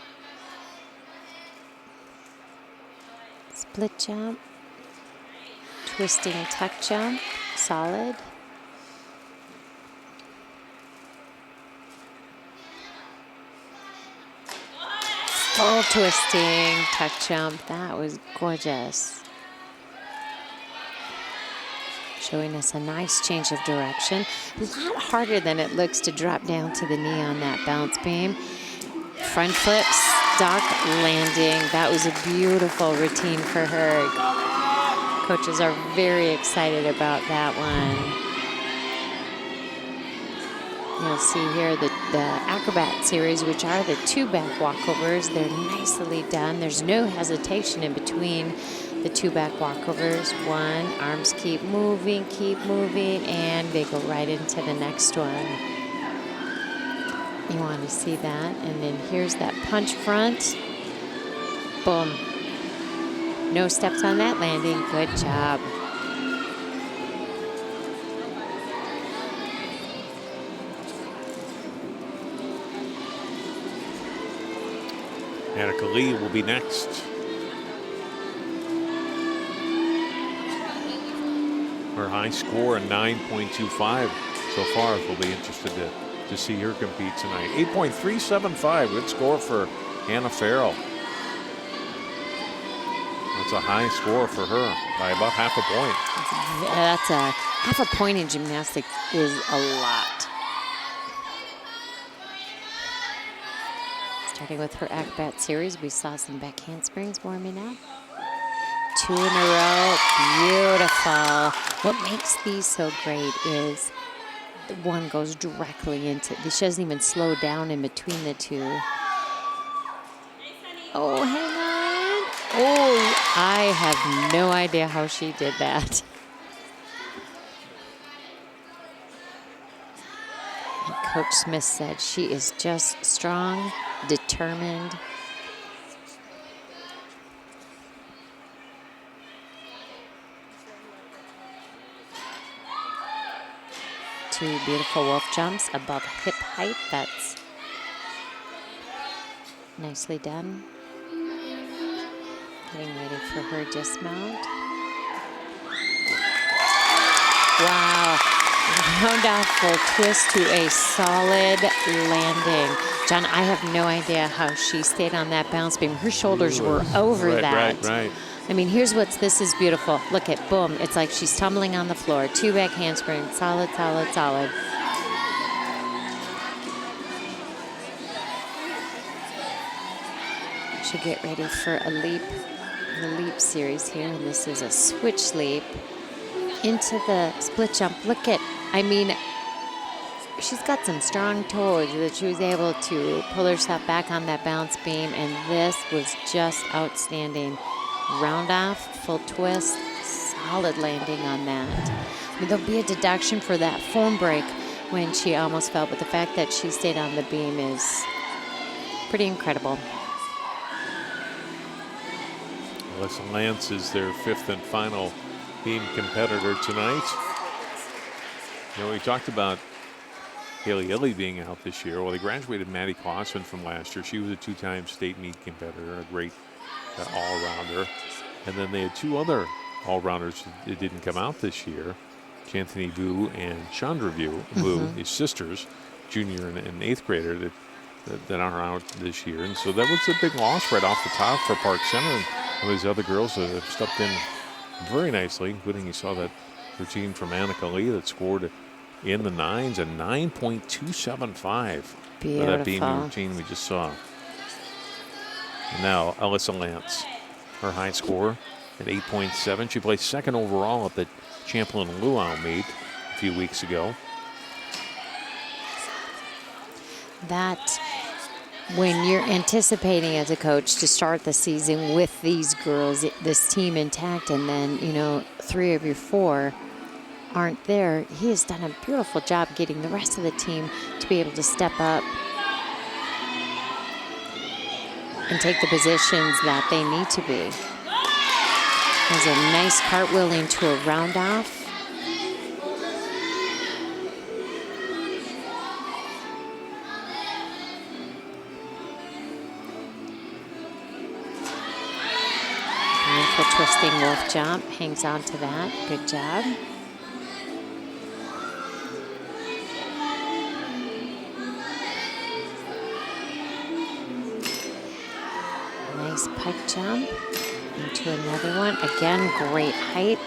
Split jump. Twisting tuck jump. Solid. Full twisting tuck jump. That was gorgeous. Showing us a nice change of direction. A lot harder than it looks to drop down to the knee on that bounce beam. Front flip, stock landing. That was a beautiful routine for her. Coaches are very excited about that one. You'll see here the acrobat series, which are the 2 back walkovers. They're nicely done. There's no hesitation in between the 2 back walkovers. 1, arms keep moving, and they go right into the next one. You want to see that. And then here's that punch front. Boom. No steps on that landing. Good job. Annika Lee will be next. Her high score, a 9.25 so far. We'll be interested to see her compete tonight. 8.375, good score for Hannah Farrell. That's a high score for her by about half a point. That's a half a point in gymnastics is a lot. Starting with her acrobat series, we saw some back handsprings warming up. 2 in a row, beautiful. What makes these so great is the one goes directly into, she doesn't even slow down in between the 2. Oh, hang on. Oh, I have no idea how she did that. And Coach Smith said she is just strong, determined. Two beautiful wolf jumps above hip height. That's nicely done. Getting ready for her dismount. Wow. Round off full twist to a solid landing. John, I have no idea how she stayed on that bounce beam. Her shoulders were over that. Right. I mean, this is beautiful. Look at, boom. It's like she's tumbling on the floor. 2 back handsprings. Solid, solid, solid. She'll get ready for a leap, the leap series here. And this is a switch leap into the split jump. Look at, I mean, she's got some strong toes that she was able to pull herself back on that bounce beam. And this was just outstanding. Round off, full twist, solid landing on that. I mean, there'll be a deduction for that foam break when she almost fell, but the fact that she stayed on the beam is pretty incredible. Alyssa Lance is their 5th and final beam competitor tonight. You know, we talked about Haley Illy being out this year. Well, they graduated Maddie Clausen from last year. She was a 2-time state meet competitor, a great all-rounder. And then they had 2 other all-rounders that didn't come out this year. Chanthony Vu and Chandra Vu, his sisters, junior and 8th grader that are out this year. And so that was a big loss right off the top for Park Center. And some of these other girls that have stepped in very nicely, including you saw that routine from Annika Lee that scored in the 9s, a 9.275 for that beam routine we just saw. And now Alyssa Lance, her high score at 8.7. She placed 2nd overall at the Champlin Luau meet a few weeks ago. That, when you're anticipating as a coach to start the season with these girls, this team intact, and then, you know, 3 of your 4 aren't there, he has done a beautiful job getting the rest of the team to be able to step up and take the positions that they need to be. There's a nice cartwheel into a round off. Beautiful twisting wolf jump. Hangs on to that. Good job. Nice pike jump into another one. Again, great height.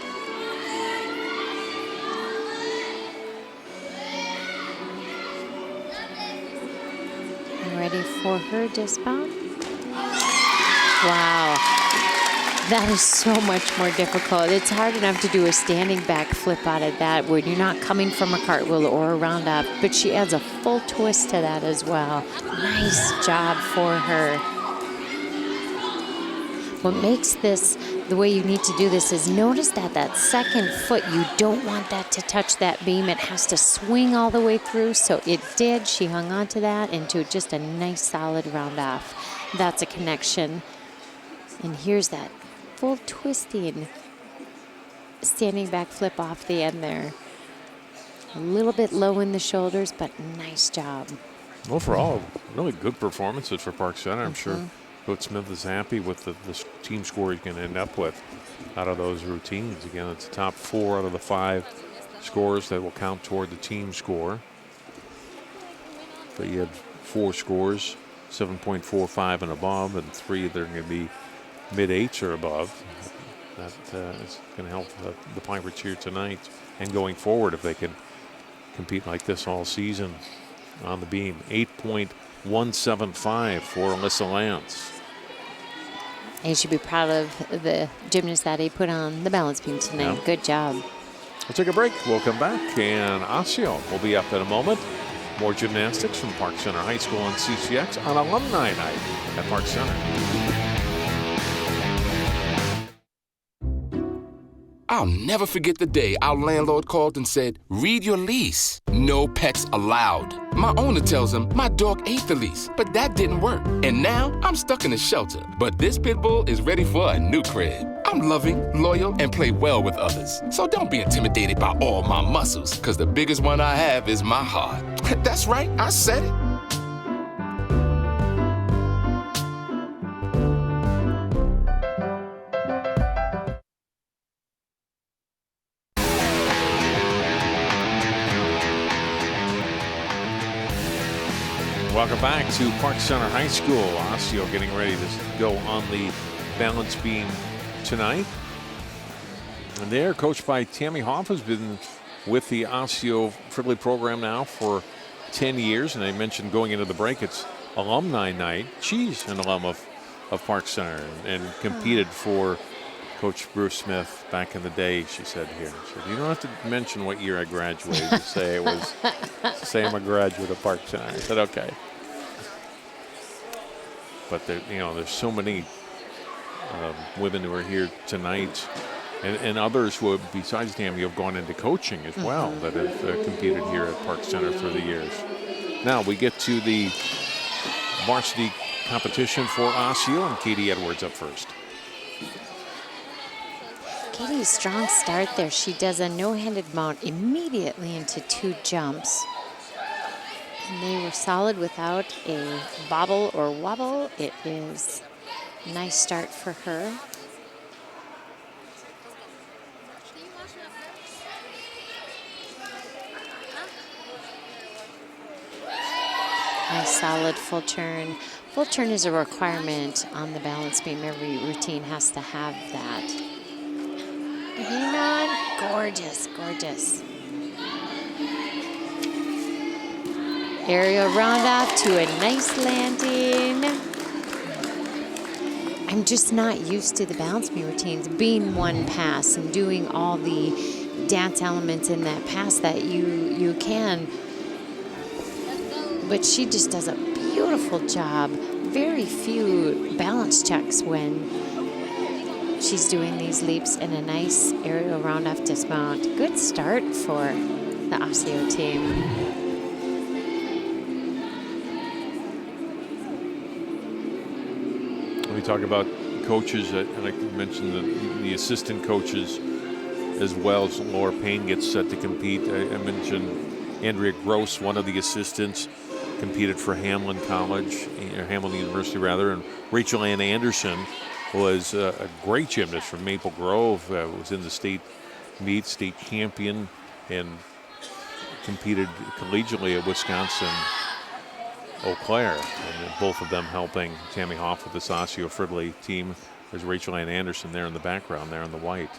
Ready for her dismount. Wow, that is so much more difficult. It's hard enough to do a standing back flip out of that when you're not coming from a cartwheel or a roundoff, but she adds a full twist to that as well. Nice job for her. What makes this the way you need to do this is notice that that second foot, you don't want that to touch that beam. It has to swing all the way through, so it did. She hung on to that into just a nice solid round off. That's a connection. And here's that full twisting standing back flip off the end there. A little bit low in the shoulders, but nice job. Overall, really good performances for Park Center. I'm sure Coach Smith is happy with the team score he's going to end up with out of those routines. Again, it's the top 4 out of the 5 scores that will count toward the team score. So you had 4 scores, 7.45 and above, and 3 that are going to be mid-8s or above. That is going to help the Pirates here tonight and going forward if they can compete like this all season on the beam. 8.175 for ELISSA Lance. And you should be proud of the gymnast that he put on the balance beam tonight. Yeah. Good job. We'll take a break. We'll come back, and Osseo will be up in a moment. More gymnastics from Park Center High School on CCX on Alumni Night at Park Center. I'll never forget the day our landlord called and said, "Read your lease. No pets allowed." My owner tells him my dog ate the lease, but that didn't work. And now I'm stuck in a shelter. But this pit bull is ready for a new crib. I'm loving, loyal, and play well with others. So don't be intimidated by all my muscles, because the biggest one I have is my heart. That's right, I said it. Welcome back to Park Center High School. Osseo getting ready to go on the balance beam tonight. And they're coached by Tammy Hoff, who's been with the Osseo Fridley program now for 10 years. And I mentioned going into the break, it's alumni night. She's an alum of Park Center and competed for Coach Bruce Smith back in the day, she said here. She said, you don't have to mention what year I graduated. Just say it was, say I'm a graduate of Park Center. I said, okay. But there, you know, there's so many women who are here tonight, and others who have, besides Tammy, have gone into coaching as well, that have competed here at Park Center through the years. Now we get to the varsity competition for Osseo, and Katie Edwards up first. Katie's strong start there. She does a no-handed mount immediately into 2 jumps. And they were solid without a bobble or wobble. It is a nice start for her. Nice solid full turn. Full turn is a requirement on the balance beam. Every routine has to have that. Hang on. Gorgeous, gorgeous. Aerial round off to a nice landing. I'm just not used to the balance beam routines being one pass and doing all the dance elements in that pass that you can. But she just does a beautiful job. Very few balance checks when she's doing these leaps in a nice aerial round off dismount. Good start for the Osseo team. We talk about coaches, and I mentioned the assistant coaches as well. As Laura Payne gets set to compete. I mentioned Andrea Gross, one of the assistants, competed for Hamlin College, or Hamlin University rather, and Rachel Ann Anderson was a great gymnast from Maple Grove, was in the state meet, state champion, and competed collegiately at Wisconsin Eau Claire, and both of them helping Tammy Hoff with this Osseo Fridley team. There's Rachel Ann Anderson there in the background, there in the white.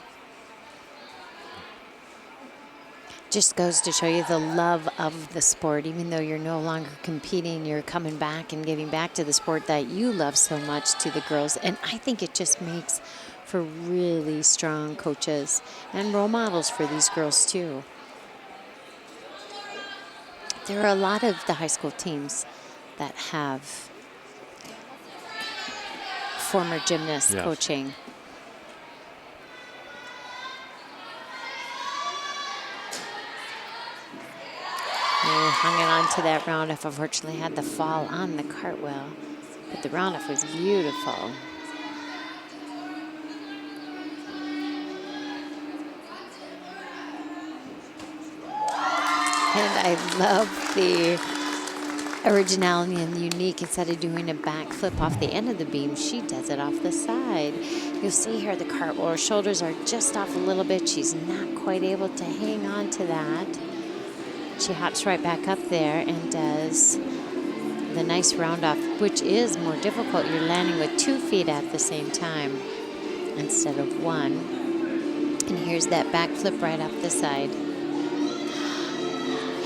Just goes to show you the love of the sport. Even though you're no longer competing, you're coming back and giving back to the sport that you love so much to the girls. And I think it just makes for really strong coaches and role models for these girls too. There are a lot of the high school teams that have former gymnasts coaching. They hung it on to that roundoff. Unfortunately, had the fall on the cartwheel, but the roundoff was beautiful. And I love the originality and the unique. Instead of doing a backflip off the end of the beam, she does it off the side. You'll see here the cartwheel. Her shoulders are just off a little bit. She's not quite able to hang on to that. She hops right back up there and does the nice round-off, which is more difficult. You're landing with 2 feet at the same time instead of 1. And here's that backflip right off the side.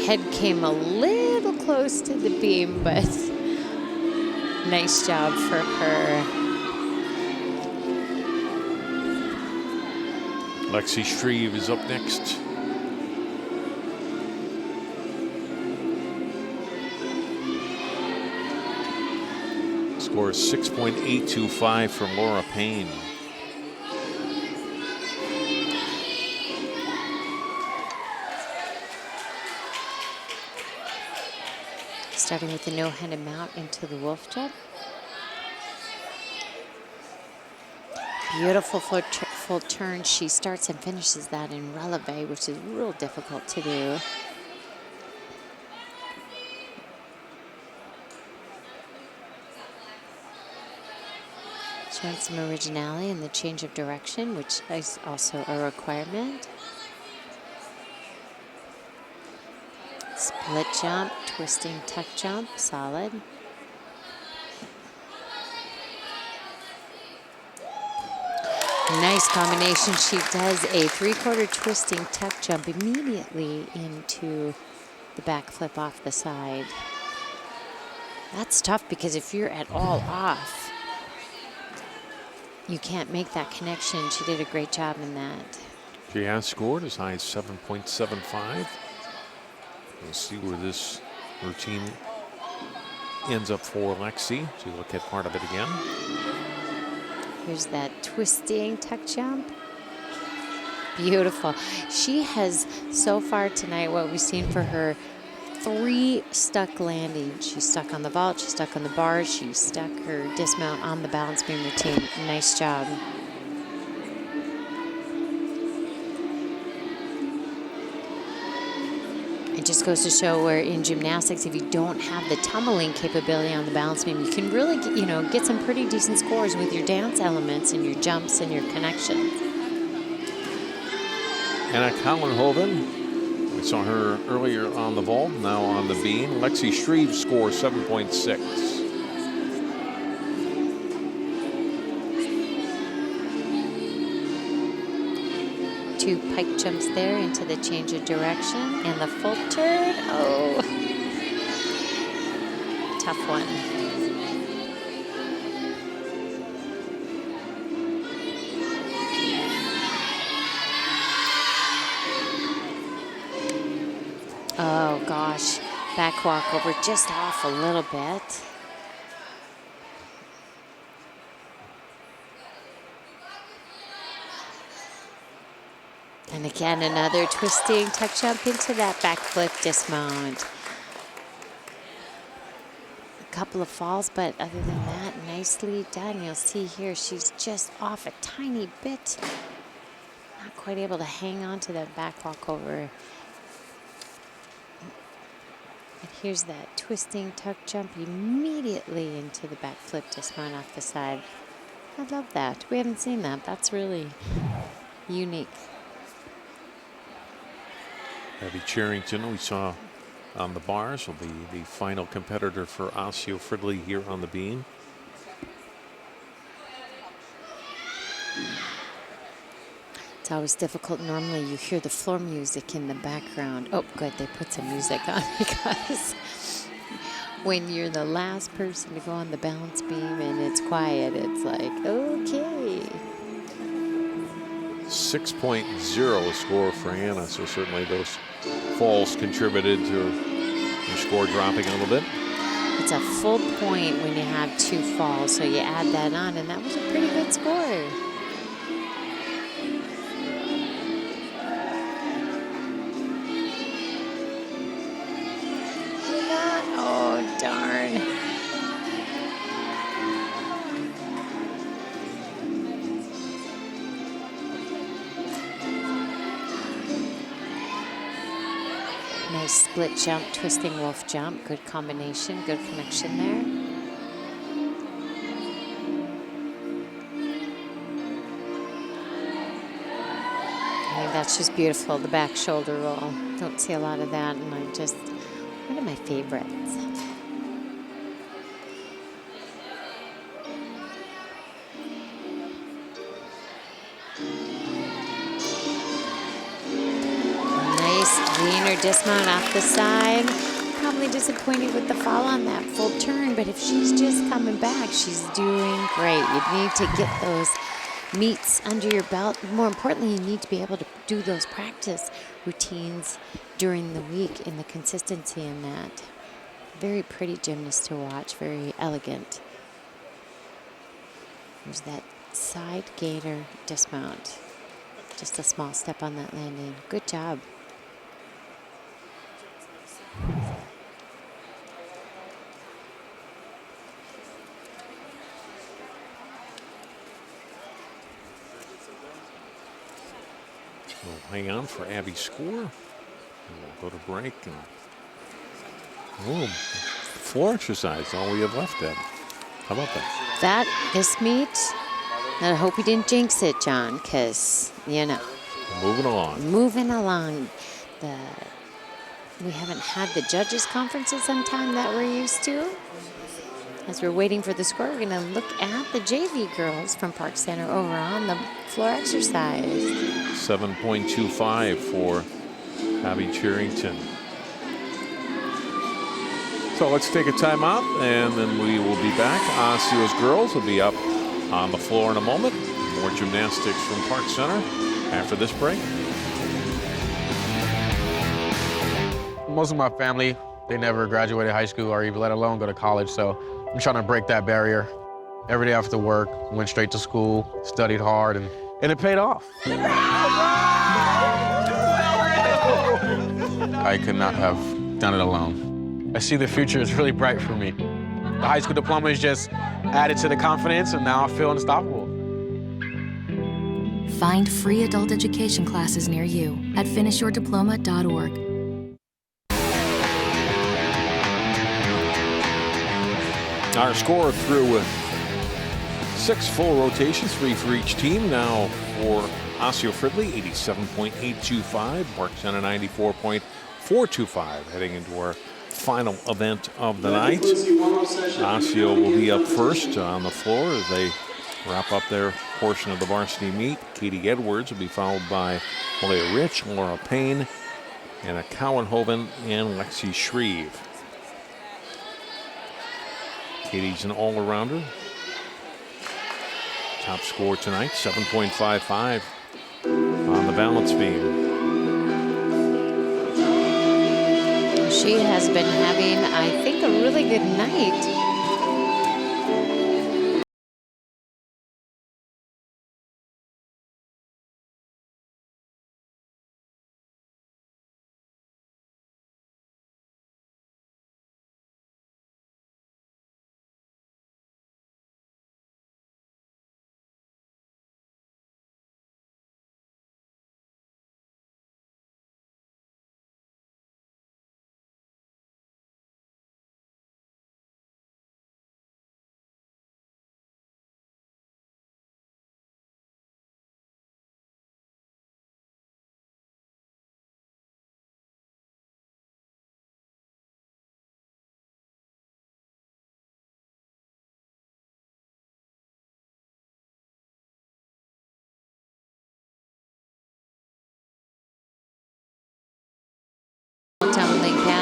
Head came a little close to the beam, but nice job for her. Lexi Shreve is up next. Score is 6.825 for Laura Payne. Starting with the no-handed mount into the wolf jump. Beautiful full turn. She starts and finishes that in releve, which is real difficult to do. Showing some originality in the change of direction, which is also a requirement. Split jump, twisting tuck jump, solid. Nice combination. She does a 3/4 twisting tuck jump immediately into the back flip off the side. That's tough because if you're at all off, you can't make that connection. She did a great job in that. She has scored as high as 7.75. We'll see where this routine ends up for Lexi. So you look at part of it again. Here's that twisting tuck jump. Beautiful. She has, so far tonight, what we've seen for her, 3 stuck landings. She's stuck on the vault, she's stuck on the bar, she stuck her dismount on the balance beam routine. Nice job. It just goes to show where in gymnastics, if you don't have the tumbling capability on the balance beam, you can really get some pretty decent scores with your dance elements and your jumps and your connections. Anna Collenhoven, we saw her earlier on the vault, now on the beam. Lexi Shreve scores 7.6. 2 pike jumps there into the change of direction and the full turn. Oh, tough one. Oh gosh, back walk over just off a little bit. And again, another twisting tuck jump into that back flip dismount. A couple of falls, but other than that, nicely done. You'll see here, she's just off a tiny bit. Not quite able to hang on to that back walk over. And here's that twisting tuck jump immediately into the back flip dismount off the side. I love that. We haven't seen that. That's really unique. Abby Cherrington, we saw on the bars, will be the final competitor for Osseo Fridley here on the beam. It's always difficult. Normally you hear the floor music in the background. Oh, good, they put some music on because when you're the last person to go on the balance beam and it's quiet, it's like, okay. 6.0 score for Hannah, so certainly those falls contributed to your score dropping a little bit. It's a full point when you have 2 falls, so you add that on, and that was a pretty good score. Oh, darn. Nice split jump, twisting wolf jump. Good combination, good connection there. I think that's just beautiful, the back shoulder roll. Don't see a lot of that, and one of my favorites. Leaner dismount off the side. Probably disappointed with the fall on that full turn, but if she's just coming back, she's doing great. You need to get those meets under your belt. More importantly, you need to be able to do those practice routines during the week and the consistency in that. Very pretty gymnast to watch, very elegant. There's that side gainer dismount. Just a small step on that landing. Good job. We'll hang on for Abby's score. And we'll go to break. And floor exercise, all we have left, Deb. How about that? This meet, I hope you didn't jinx it, John, because, you know. Moving along. Moving along. We haven't had the judges' conferences in time that we're used to. As we're waiting for the score, we're going to look at the JV girls from Park Center over on the floor exercise. 7.25 for Abby Cherrington. So let's take a timeout, and then we will be back. Osseo's girls will be up on the floor in a moment. More gymnastics from Park Center after this break. Most of my family, they never graduated high school or even let alone go to college, so I'm trying to break that barrier. Every day after work, went straight to school, studied hard, and it paid off. I could not have done it alone. I see the future is really bright for me. The high school diploma is just added to the confidence, and now I feel unstoppable. Find free adult education classes near you at finishyourdiploma.org. Our score through 6 full rotations, 3 for each team. Now for Osseo Fridley, 87.825, Park Center 94.425, heading into our final event of the night. Osseo will be up first on the floor as they wrap up their portion of the varsity meet. Katie Edwards will be followed by Malia Rich, Laura Payne, Anna Cowenhoven, and Lexi Shreve. Katie's an all-arounder. Top score tonight, 7.55 on the balance beam. She has been having, I think, a really good night.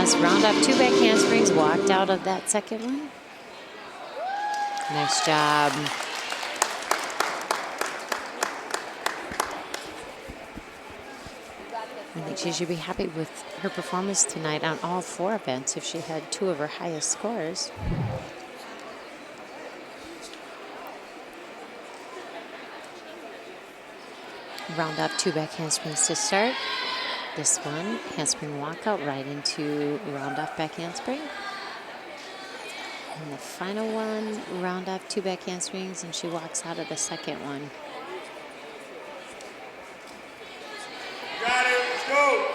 pass, round up 2 back handsprings, walked out of that second one. Nice job. I think she should be happy with her performance tonight on all 4 events if she had 2 of her highest scores. Round up 2 back handsprings to start. This one, handspring walkout right into round off back handspring. And the final one, round off 2 back handsprings, and she walks out of the second one. Got it, let's go.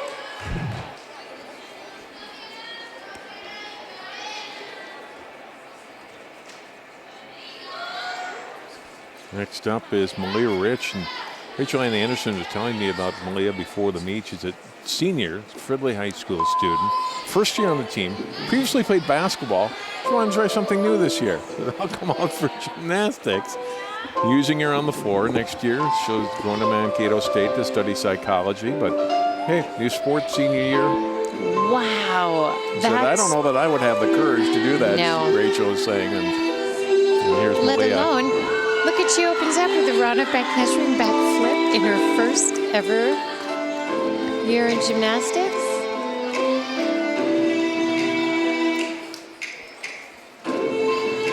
Next up is Malia Rich, and Rachel Ann Anderson was telling me about Malia before the meet. She's a senior, Fridley High School student, first year on the team, previously played basketball. She wanted to try something new this year. I'll come out for gymnastics. Using her on the floor next year. She's going to Mankato State to study psychology, but hey, new sport, senior year. Wow. So I don't know that I would have the courage to do that, No. Rachel is saying. And here's Let Malia. alone, look at, she opens up with a round up back handspring back flip in her first ever year in gymnastics.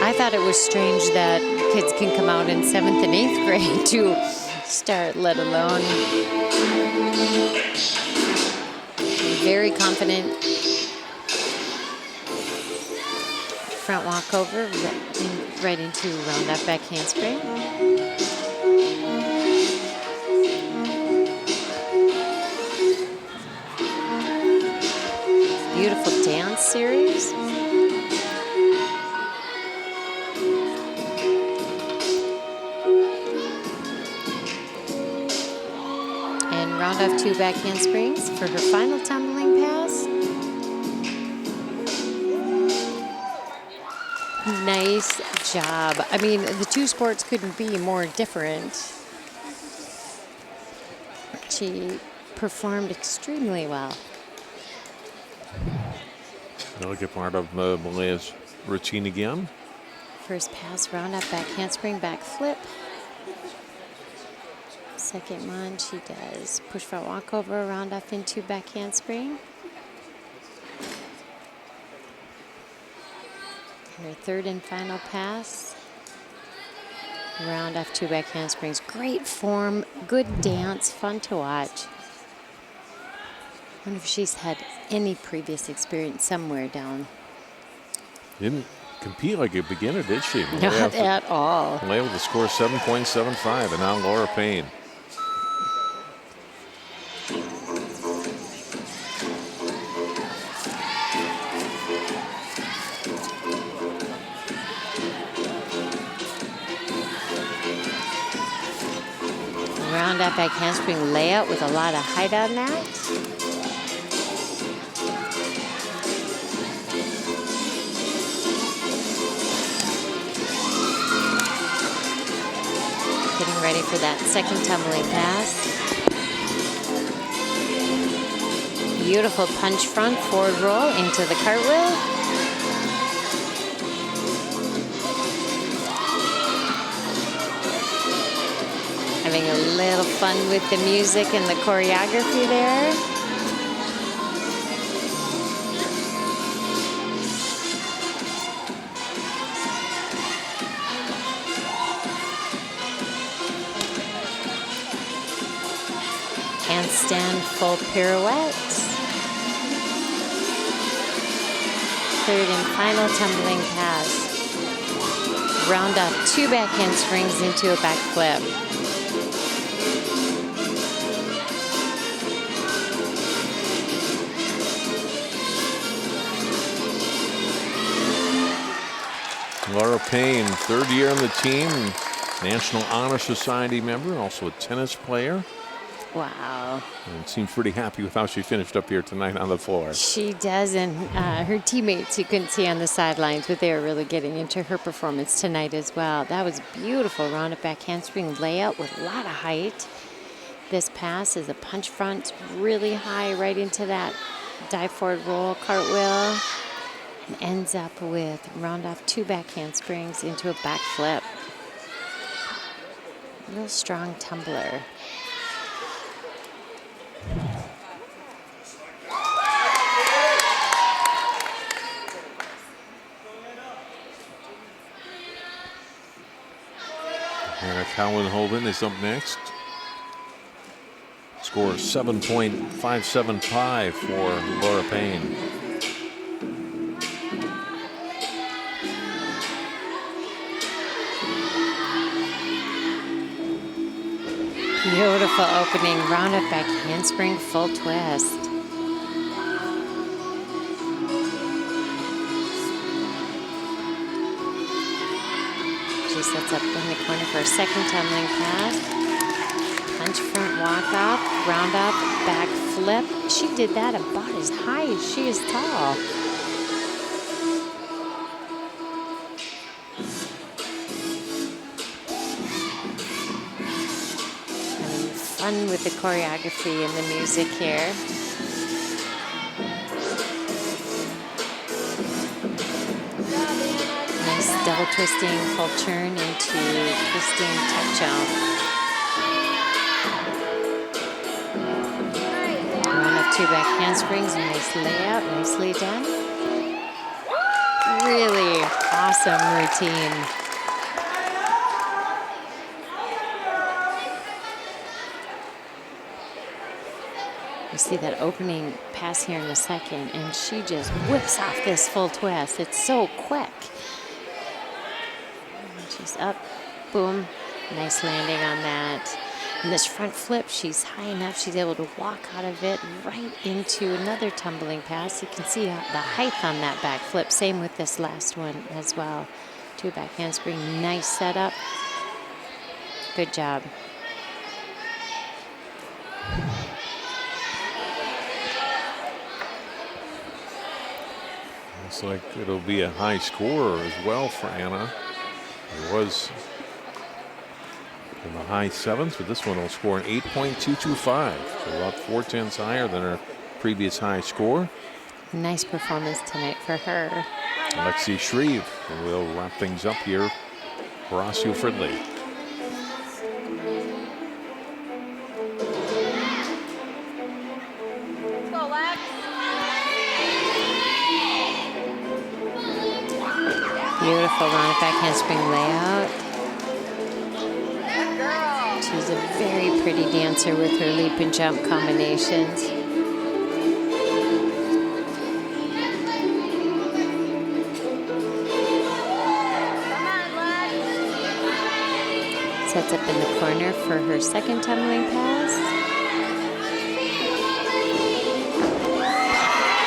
I thought it was strange that kids can come out in 7th and 8th grade to start, let alone. Very confident. Front walkover, right into round up back handspring. Beautiful dance series. And round off 2 back handsprings for her final tumbling pass. Nice job. I mean, the 2 sports couldn't be more different. She performed extremely well. That'll get part of Malia's routine again. First pass, round up, back handspring, back flip. Second one, she does push front walkover, round off into back handspring. And her third and final pass, round off 2 back handsprings. Great form, good dance, fun to watch. I wonder if she's had any previous experience somewhere down. Didn't compete like a beginner, did she? Not at all. Malia with a score of 7.75, and now Laura Payne. Round up back handspring layout with a lot of height on that. Getting ready for that second tumbling pass. Beautiful punch front forward roll into the cartwheel. Having a little fun with the music and the choreography there. Handstand full pirouette. Third and final tumbling pass. Round up 2 back handsprings into a back flip. Laura Payne, third year on the team, National Honor Society member, also a tennis player. Wow. And seemed pretty happy with how she finished up here tonight on the floor. She does, and her teammates you couldn't see on the sidelines, but they were really getting into her performance tonight as well. That was beautiful. Round up back handspring layout with a lot of height. This pass is a punch front really high right into that dive forward roll, cartwheel, and ends up with round off 2 back handsprings into a back flip. Real strong tumbler. Hannah Cowan Holden is up next. Score 7.575 for Laura Payne. Beautiful opening, round up back handspring, full twist. She sets up in the corner for a second tumbling pass. Punch front walk off, round up, back flip. She did that about as high as she is tall. Fun with the choreography and the music here. Nice double twisting, full turn into twisting touch-out. Run up 2 back handsprings, nice layout, nicely done. Really awesome routine. You see that opening pass here in a second, and she just whips off this full twist. It's so quick. And she's up, boom, nice landing on that. And this front flip, she's high enough, she's able to walk out of it right into another tumbling pass. You can see the height on that back flip. Same with this last one as well. 2 back handspring, nice setup. Good job. Looks like it'll be a high score as well for Anna. It was in the high 7s, but this one will score an 8.225, so about 4/10 higher than her previous high score. Nice performance tonight for her. Lexi Shreve will wrap things up here for Osseo Fridley. Beautiful round back handspring layout. She's a very pretty dancer with her leap and jump combinations. Sets up in the corner for her second tumbling pass.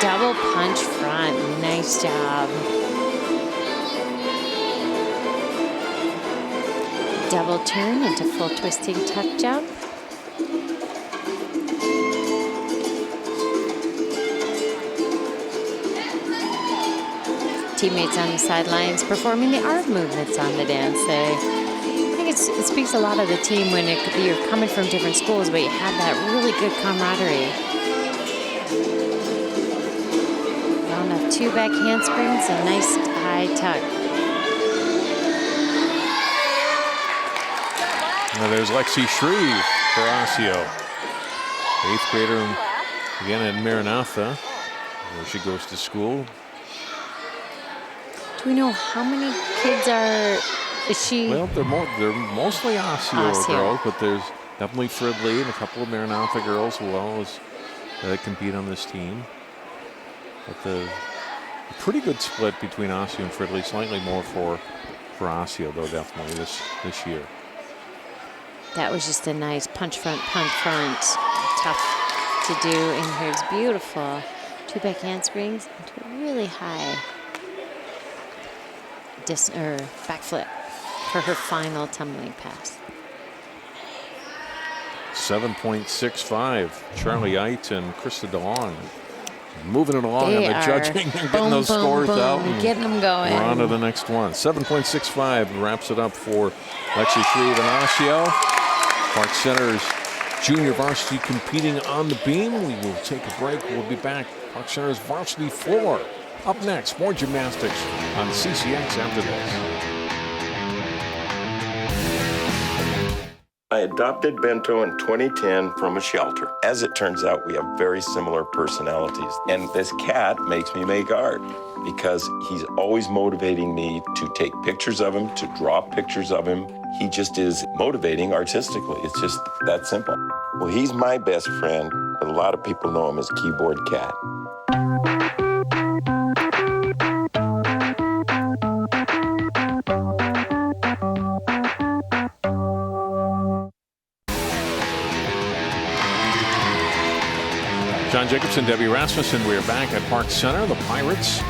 Double punch front, nice job. Double turn into full twisting tuck jump. Teammates on the sidelines performing the arm movements on the dance. I think it speaks a lot of the team when you're coming from different schools, but you have that really good camaraderie. Round up 2 back handsprings, a nice high tuck. Now there's Lexi Shreve for Osseo. 8th grader again at Maranatha, where she goes to school. Do we know how many kids is she? Well, they're mostly Osseo girls, but there's definitely Fridley and a couple of Maranatha girls as well as that compete on this team. But a pretty good split between Osseo and Fridley, slightly more for Osseo though, definitely this year. That was just a nice punch front. Tough to do in here. It's beautiful. 2 back handsprings into a really high back flip for her final tumbling pass. 7.65. Charlie Eit and Krista DeLong moving it along on the judging and getting those scores out. And getting them going. We're on to the next one. 7.65 wraps it up for Lexi Shreve and Osseo. Park Center's junior varsity competing on the beam. We will take a break. We'll be back. Park Center's varsity floor. Up next, more gymnastics on CCX after this. I adopted Bento in 2010 from a shelter. As it turns out, we have very similar personalities. And this cat makes me make art because he's always motivating me to take pictures of him, to draw pictures of him. He just is motivating artistically. It's just that simple. Well, he's my best friend, but a lot of people know him as Keyboard Cat. John Jacobson, Debbie Rasmussen. We're back at Park Center. The Pirates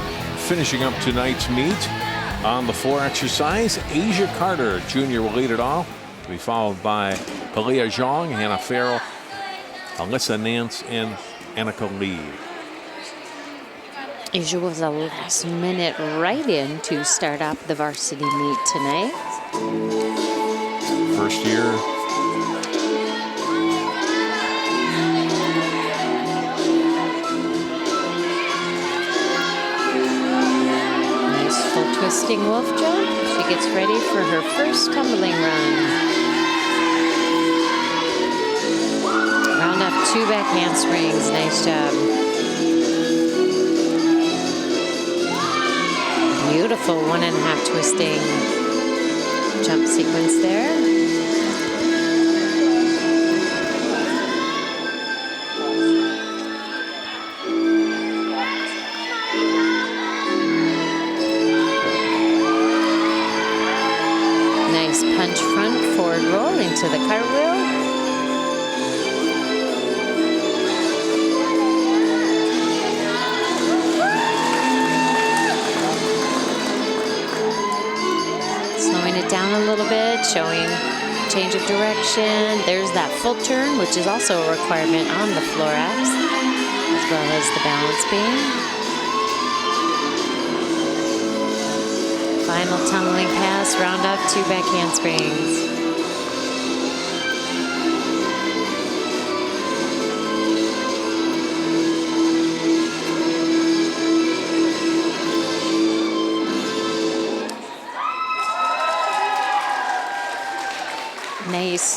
finishing up tonight's meet. On the floor exercise, Asia Carter, junior, will lead it off. To be followed by Palia Zhang, Hannah Farrell, Alyssa Nance, and Annika Lee. Asia was a last-minute write-in to start off the varsity meet tonight. First year. Twisting wolf jump. She gets ready for her first tumbling run. Round up 2 back handsprings. Nice job. Beautiful 1.5 twisting jump sequence there. Punch front forward roll into the cartwheel. Slowing it down a little bit, showing change of direction. There's that full turn, which is also a requirement on the floor apps, as well as the balance beam. Final tumbling pass, round up 2 back handsprings.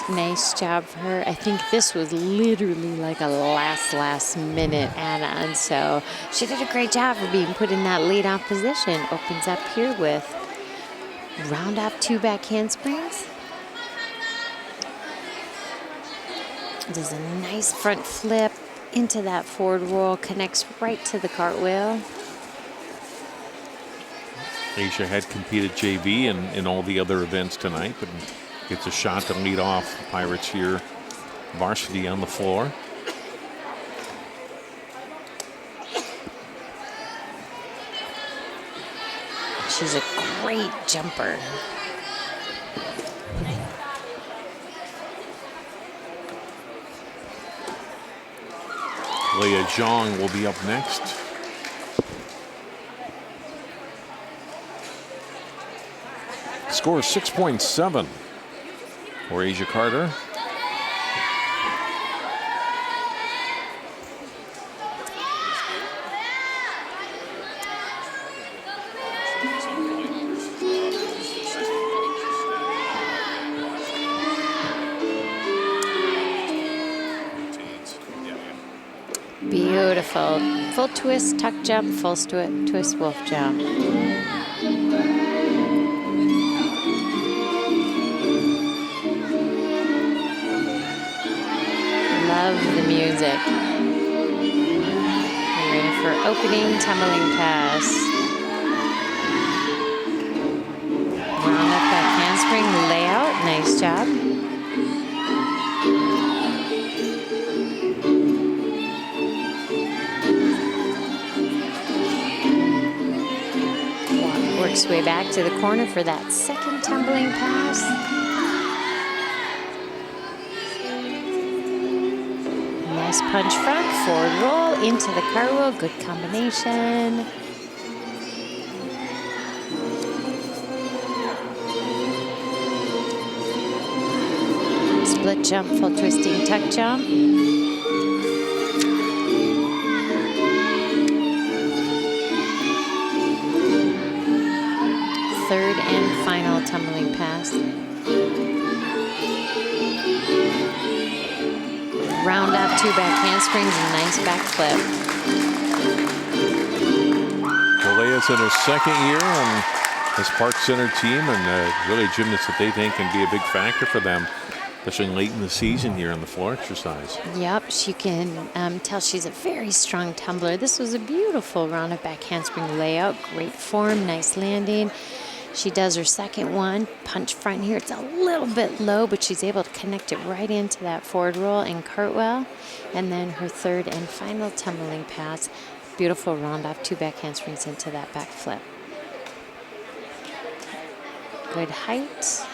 Nice job for her. I think this was literally like a last minute add-on. So she did a great job of being put in that lead-off position. Opens up here with round off 2 back handsprings. Does a nice front flip into that forward roll. Connects right to the cartwheel. Asia had competed JV in all the other events tonight, but gets a shot to lead off the Pirates here. Varsity on the floor. She's a great jumper. Leah Zhang will be up next. Score 6.7 for Asia Carter. Beautiful. Full twist, tuck jump, full twist, wolf jump. Love the music. We're ready for opening tumbling pass. Round up that handspring layout. Nice job. Works way back to the corner for that second tumbling pass. Nice punch front, forward roll into the cartwheel. Good combination. Split jump, full twisting tuck jump. Third and final tumbling pass. Round off 2 back handsprings and nice back flip. Leia's in her second year on this Park Center team, and really gymnasts that they think can be a big factor for them, especially late in the season here on the floor exercise. Yep, she can tell she's a very strong tumbler. This was a beautiful round of back handspring layout. Great form, nice landing. She does her second one, punch front here. It's a little bit low, but she's able to connect it right into that forward roll and cartwheel. And then her third and final tumbling pass. Beautiful round off 2 back handsprings into that back flip. Good height.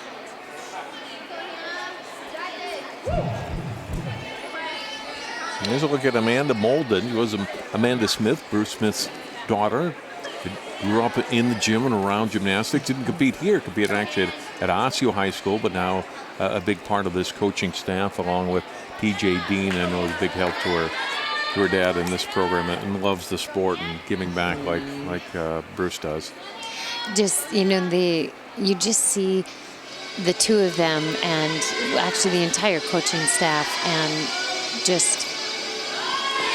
And here's a look at Amanda Molden. She was Amanda Smith, Bruce Smith's daughter. Grew up in the gym and around gymnastics. Didn't compete here, competed actually at Osseo High School, but now a big part of this coaching staff along with TJ Dean. I know is a big help to her dad in this program, and loves the sport and giving back like Bruce does. Just, you know, you just see the two of them and actually the entire coaching staff and just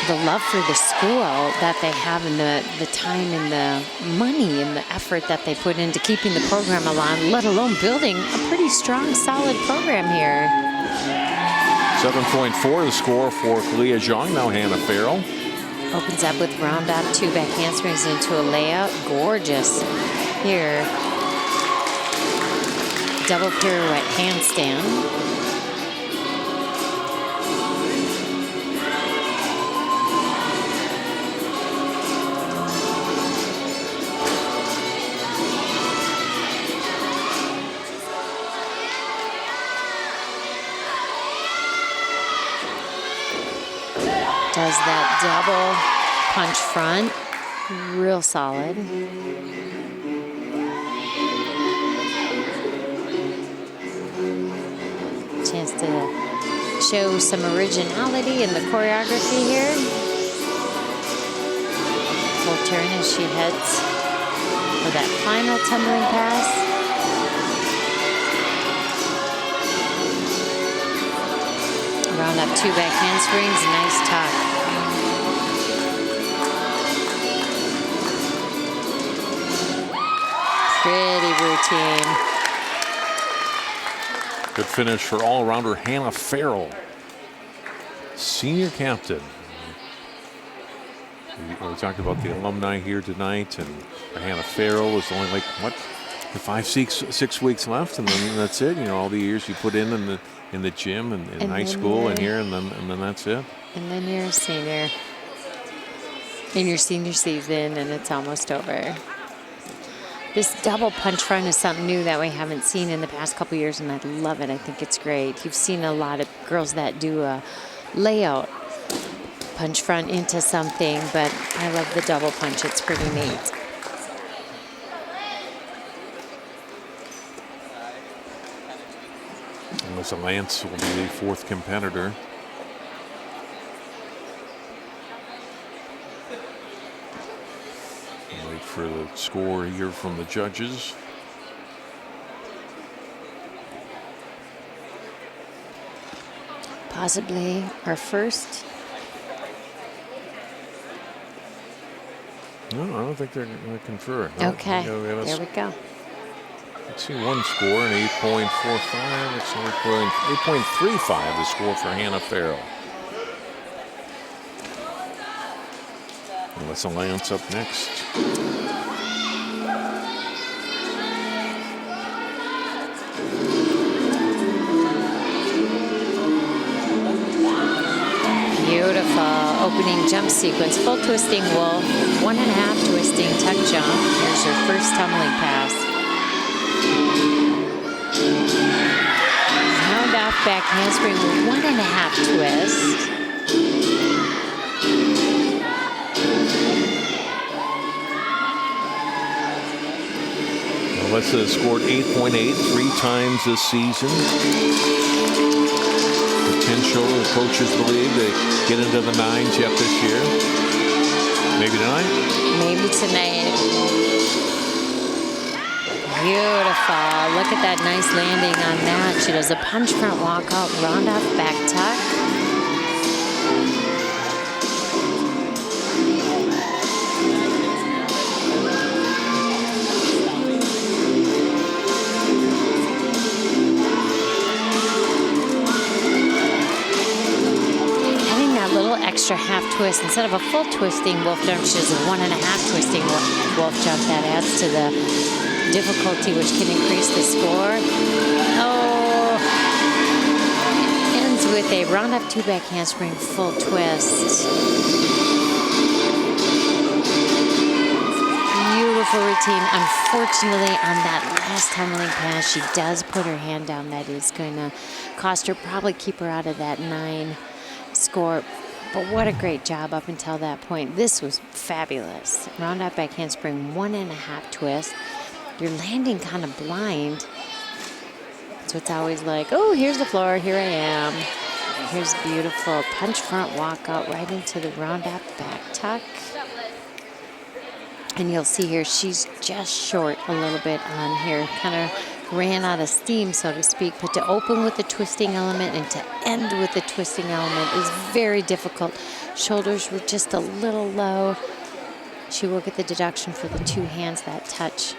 the love for the school that they have and the time and the money and the effort that they put into keeping the program alive, let alone building a pretty strong, solid program here. 7.4 the score for Kalia Zhang. Now Hannah Farrell. Opens up with round up 2 back handsprings into a layout. Gorgeous here. Double pirouette handstand. Does that double punch front, real solid. Chance to show some originality in the choreography here. Full turn as she heads for that final tumbling pass. Round up 2 back handsprings, nice tuck. Pretty routine. Good finish for all-rounder Hannah Farrell, senior captain. We talked about the alumni here tonight, and Hannah Farrell is only like, what, 6 weeks left, and then that's it. You know, all the years you put in the gym and in high school and here, and then that's it. And then you're a senior in your senior season, and it's almost over. This double punch front is something new that we haven't seen in the past couple years, and I love it. I think it's great. You've seen a lot of girls that do a layout punch front into something, but I love the double punch. It's pretty neat. Unless Lance will be the 4th competitor. Wait for the score here from the judges. Possibly our first. No, I don't think they're going to confer. No, okay, there we go. Let's see one score, an 8.45. It's 8.35 the score for Hannah Farrell. Melissa Lance up next. Beautiful opening jump sequence. Full twisting wolf, 1.5 twisting tuck jump. Here's her first tumbling pass. Round off back handspring with 1.5 twist. Melissa has scored 8.8 3 times this season. 10 shoulder. The coaches believe they get into the 9s yet this year. Maybe tonight? Maybe tonight. Beautiful. Look at that nice landing on that. She does a punch front walk out, round off back tuck. Adding that little extra half twist instead of a full twisting wolf jump, she does a 1.5 twisting wolf jump. That adds to the difficulty, which can increase the score. Oh, ends with a round up 2 back handspring full twist. Beautiful routine. Unfortunately, on that last tumbling pass, she does put her hand down. That is going to cost her, probably keep her out of that 9 score. But what a great job up until that point. This was fabulous. Round up back handspring, 1.5 twist. You're landing kind of blind. So it's always like, oh, here's the floor, here I am. Here's beautiful punch front walk out right into the round up back tuck. And you'll see here, she's just short a little bit on here. Kind of ran out of steam, so to speak. But to open with the twisting element and to end with the twisting element is very difficult. Shoulders were just a little low. She will get the deduction for the 2 hands, that touch.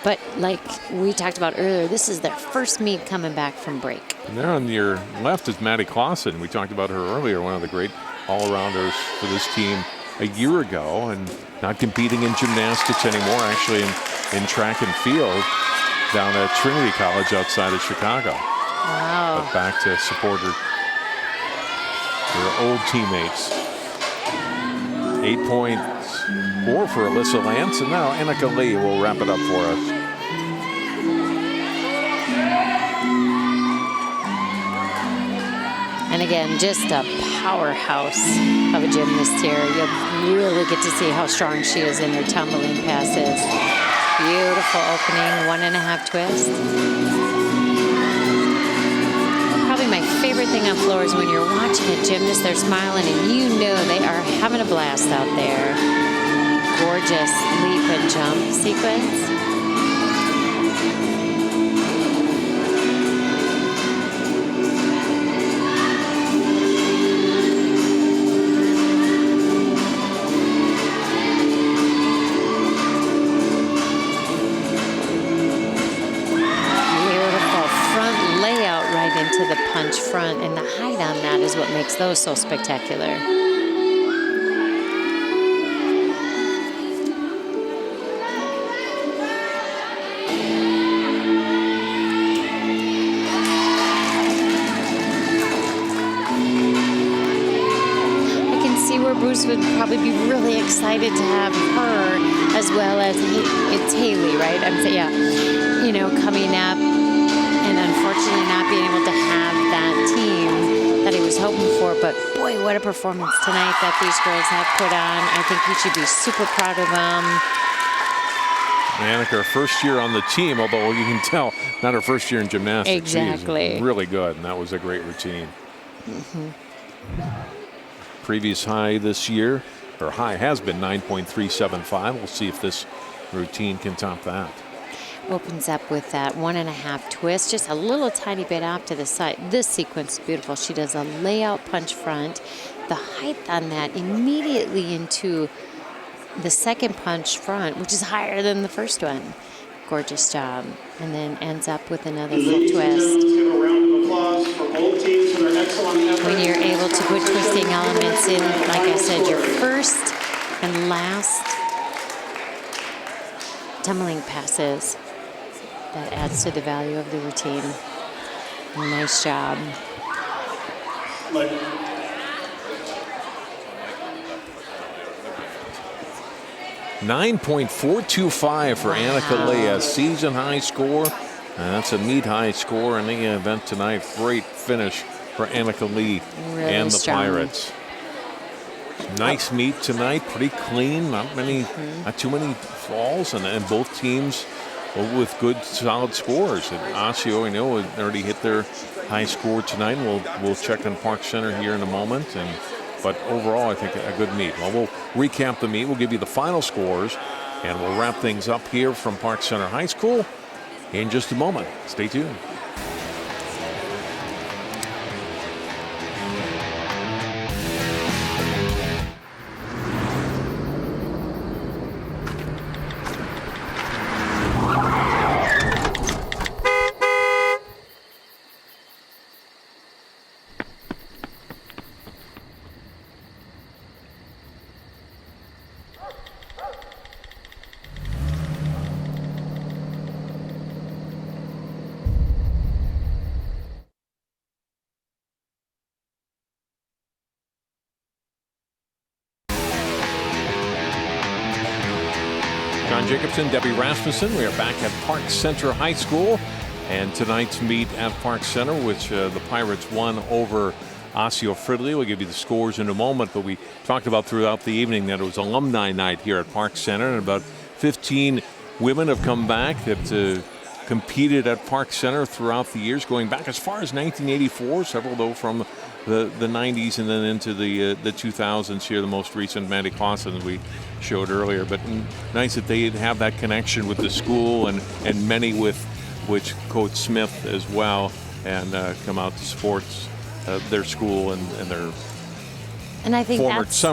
But like we talked about earlier, this is their first meet coming back from break. And there on your left is Maddie Clausen. We talked about her earlier, one of the great all-arounders for this team a year ago, and not competing in gymnastics anymore, actually in track and field down at Trinity College outside of Chicago. Wow. But back to support her old teammates. 8.4 for Alyssa Lance, and now Annika Lee will wrap it up for us. And again, just a powerhouse of a gymnast here. You'll really get to see how strong she is in her tumbling passes. Beautiful opening, 1.5 twist. Probably my favorite thing on floor is when you're watching a gymnast, they're smiling and you know they are having a blast out there. Gorgeous leap and jump sequence. Into the punch front, and the height on that is what makes those so spectacular. I can see where Bruce would probably be really excited to have her, as well as it's Haley, right? Yeah, you know, coming up. And unfortunately not being able to have that team that he was hoping for. But boy, what a performance tonight that these girls have put on. I think he should be super proud of them. Annika, her first year on the team, although you can tell, not her first year in gymnastics. Exactly. She's really good, and that was a great routine. Previous high this year, her high has been 9.375. We'll see if this routine can top that. Opens up with that 1.5 twist, just a little tiny bit off to the side. This sequence is beautiful. She does a layout punch front. The height on that immediately into the second punch front, which is higher than the first one. Gorgeous job. And then ends up with another full twist. When you're able to put twisting elements in, like I said, your first and last tumbling passes, that adds to the value of the routine. Nice job. 9.425 for Annika Lee, a season high score. And that's a meet high score in the event tonight. Great finish for Annika Lee really and the strong. Pirates. Nice meet tonight, pretty clean, not too many falls, and both teams with good, solid scores. And Osseo, I know, already hit their high score tonight. We'll check on Park Center here in a moment. But overall, I think a good meet. Well, we'll recap the meet. We'll give you the final scores, and we'll wrap things up here from Park Center High School in just a moment. Stay tuned. John Jacobson, Debbie Rasmussen. We are back at Park Center High School. And tonight's meet at Park Center, which the Pirates won over Osseo Fridley. We'll give you the scores in a moment, but we talked about throughout the evening that it was alumni night here at Park Center, and about 15 women have come back that competed at Park Center throughout the years, going back as far as 1984, several though from the 90s and then into the 2000s here, the most recent, Mandy Clausen, we showed earlier. But nice that they have that connection with the school, and many with which Coach Smith as well, and come out to support their school and their and I think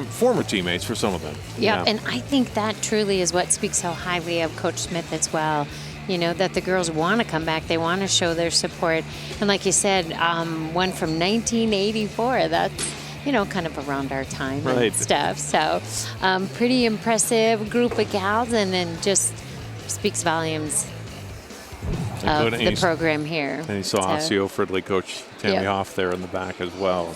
former teammates for some of them. Yep, yeah. And I think that truly is what speaks so highly of Coach Smith as well. You know, that the girls want to come back. They want to show their support. And like you said, one from 1984. That's, you know, kind of around our time and stuff. So pretty impressive group of gals, and then just speaks volumes of the program here. And you saw Osseo Fridley, Coach Tammy Hoff there in the back as well.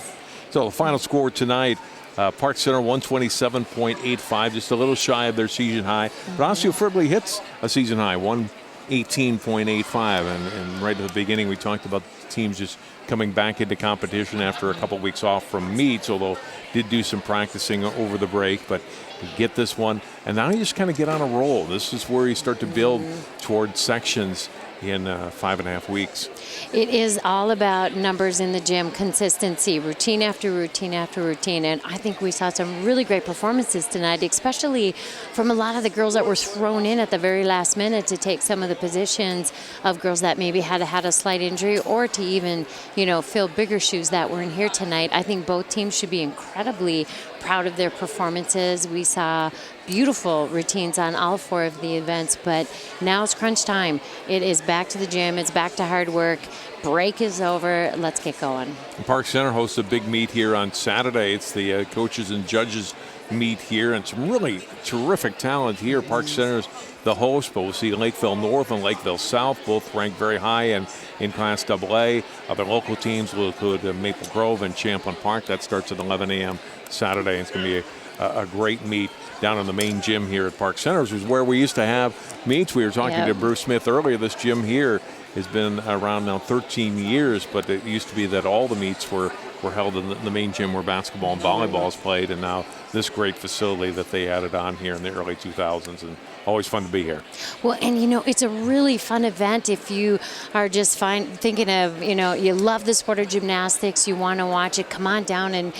So the final score tonight, Park Center 127.85, just a little shy of their season high. But Osseo Fridley hits a season high, 118.85. And right at the beginning, we talked about the teams just coming back into competition after a couple weeks off from meets, although did do some practicing over the break. But you get this one, and now you just kind of get on a roll. This is where you start to build towards sections in 5.5 weeks. It is all about numbers in the gym, consistency, routine after routine after routine. And I think we saw some really great performances tonight, especially from a lot of the girls that were thrown in at the very last minute to take some of the positions of girls that maybe had a slight injury, or to even, you know, fill bigger shoes that were in here tonight. I think both teams should be incredibly proud of their performances. We saw beautiful routines on all 4 of the events, but now it's crunch time. It is back to the gym. It's back to hard work. Break is over. Let's get going. Park Center hosts a big meet here on Saturday. It's the coaches and judges meet here, and some really terrific talent here. Park Center's the host, but we'll see Lakeville North and Lakeville South, both ranked very high in Class AA. Other local teams will include Maple Grove and Champlin Park. That starts at 11 a.m. Saturday. It's going to be a great meet down in the main gym here at Park Center, which is where we used to have meets. We were talking to Bruce Smith earlier. This gym here has been around now 13 years, but it used to be that all the meets were held in the main gym where basketball and volleyball is played, and now this great facility that they added on here in the early 2000s, and always fun to be here. Well, and you know, it's a really fun event if you are just thinking of, you know, you love the sport of gymnastics, you want to watch it, come on down and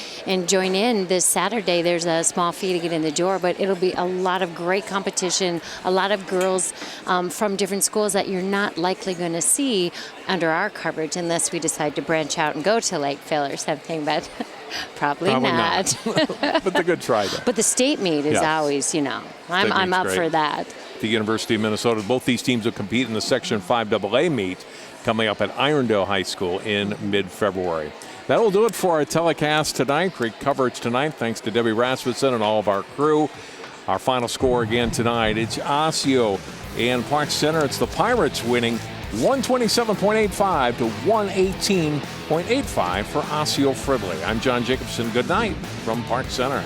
join in this Saturday. There's a small fee to get in the door, but it'll be a lot of great competition, a lot of girls from different schools that you're not likely going to see under our coverage unless we decide to branch out and go to Lakeville or something, but probably not. But the good try though. But the state meet is always, you know, I'm up for that. The University of Minnesota, both these teams will compete in the Section 5AA meet coming up at Irondale High School in mid-February. That'll do it for our telecast tonight. Great coverage tonight. Thanks to Debbie Rasmussen and all of our crew. Our final score again tonight, it's Osseo and Park Center. It's the Pirates winning 127.85 to 118.85 for Osseo Fridley. I'm John Jacobson. Good night from Park Center.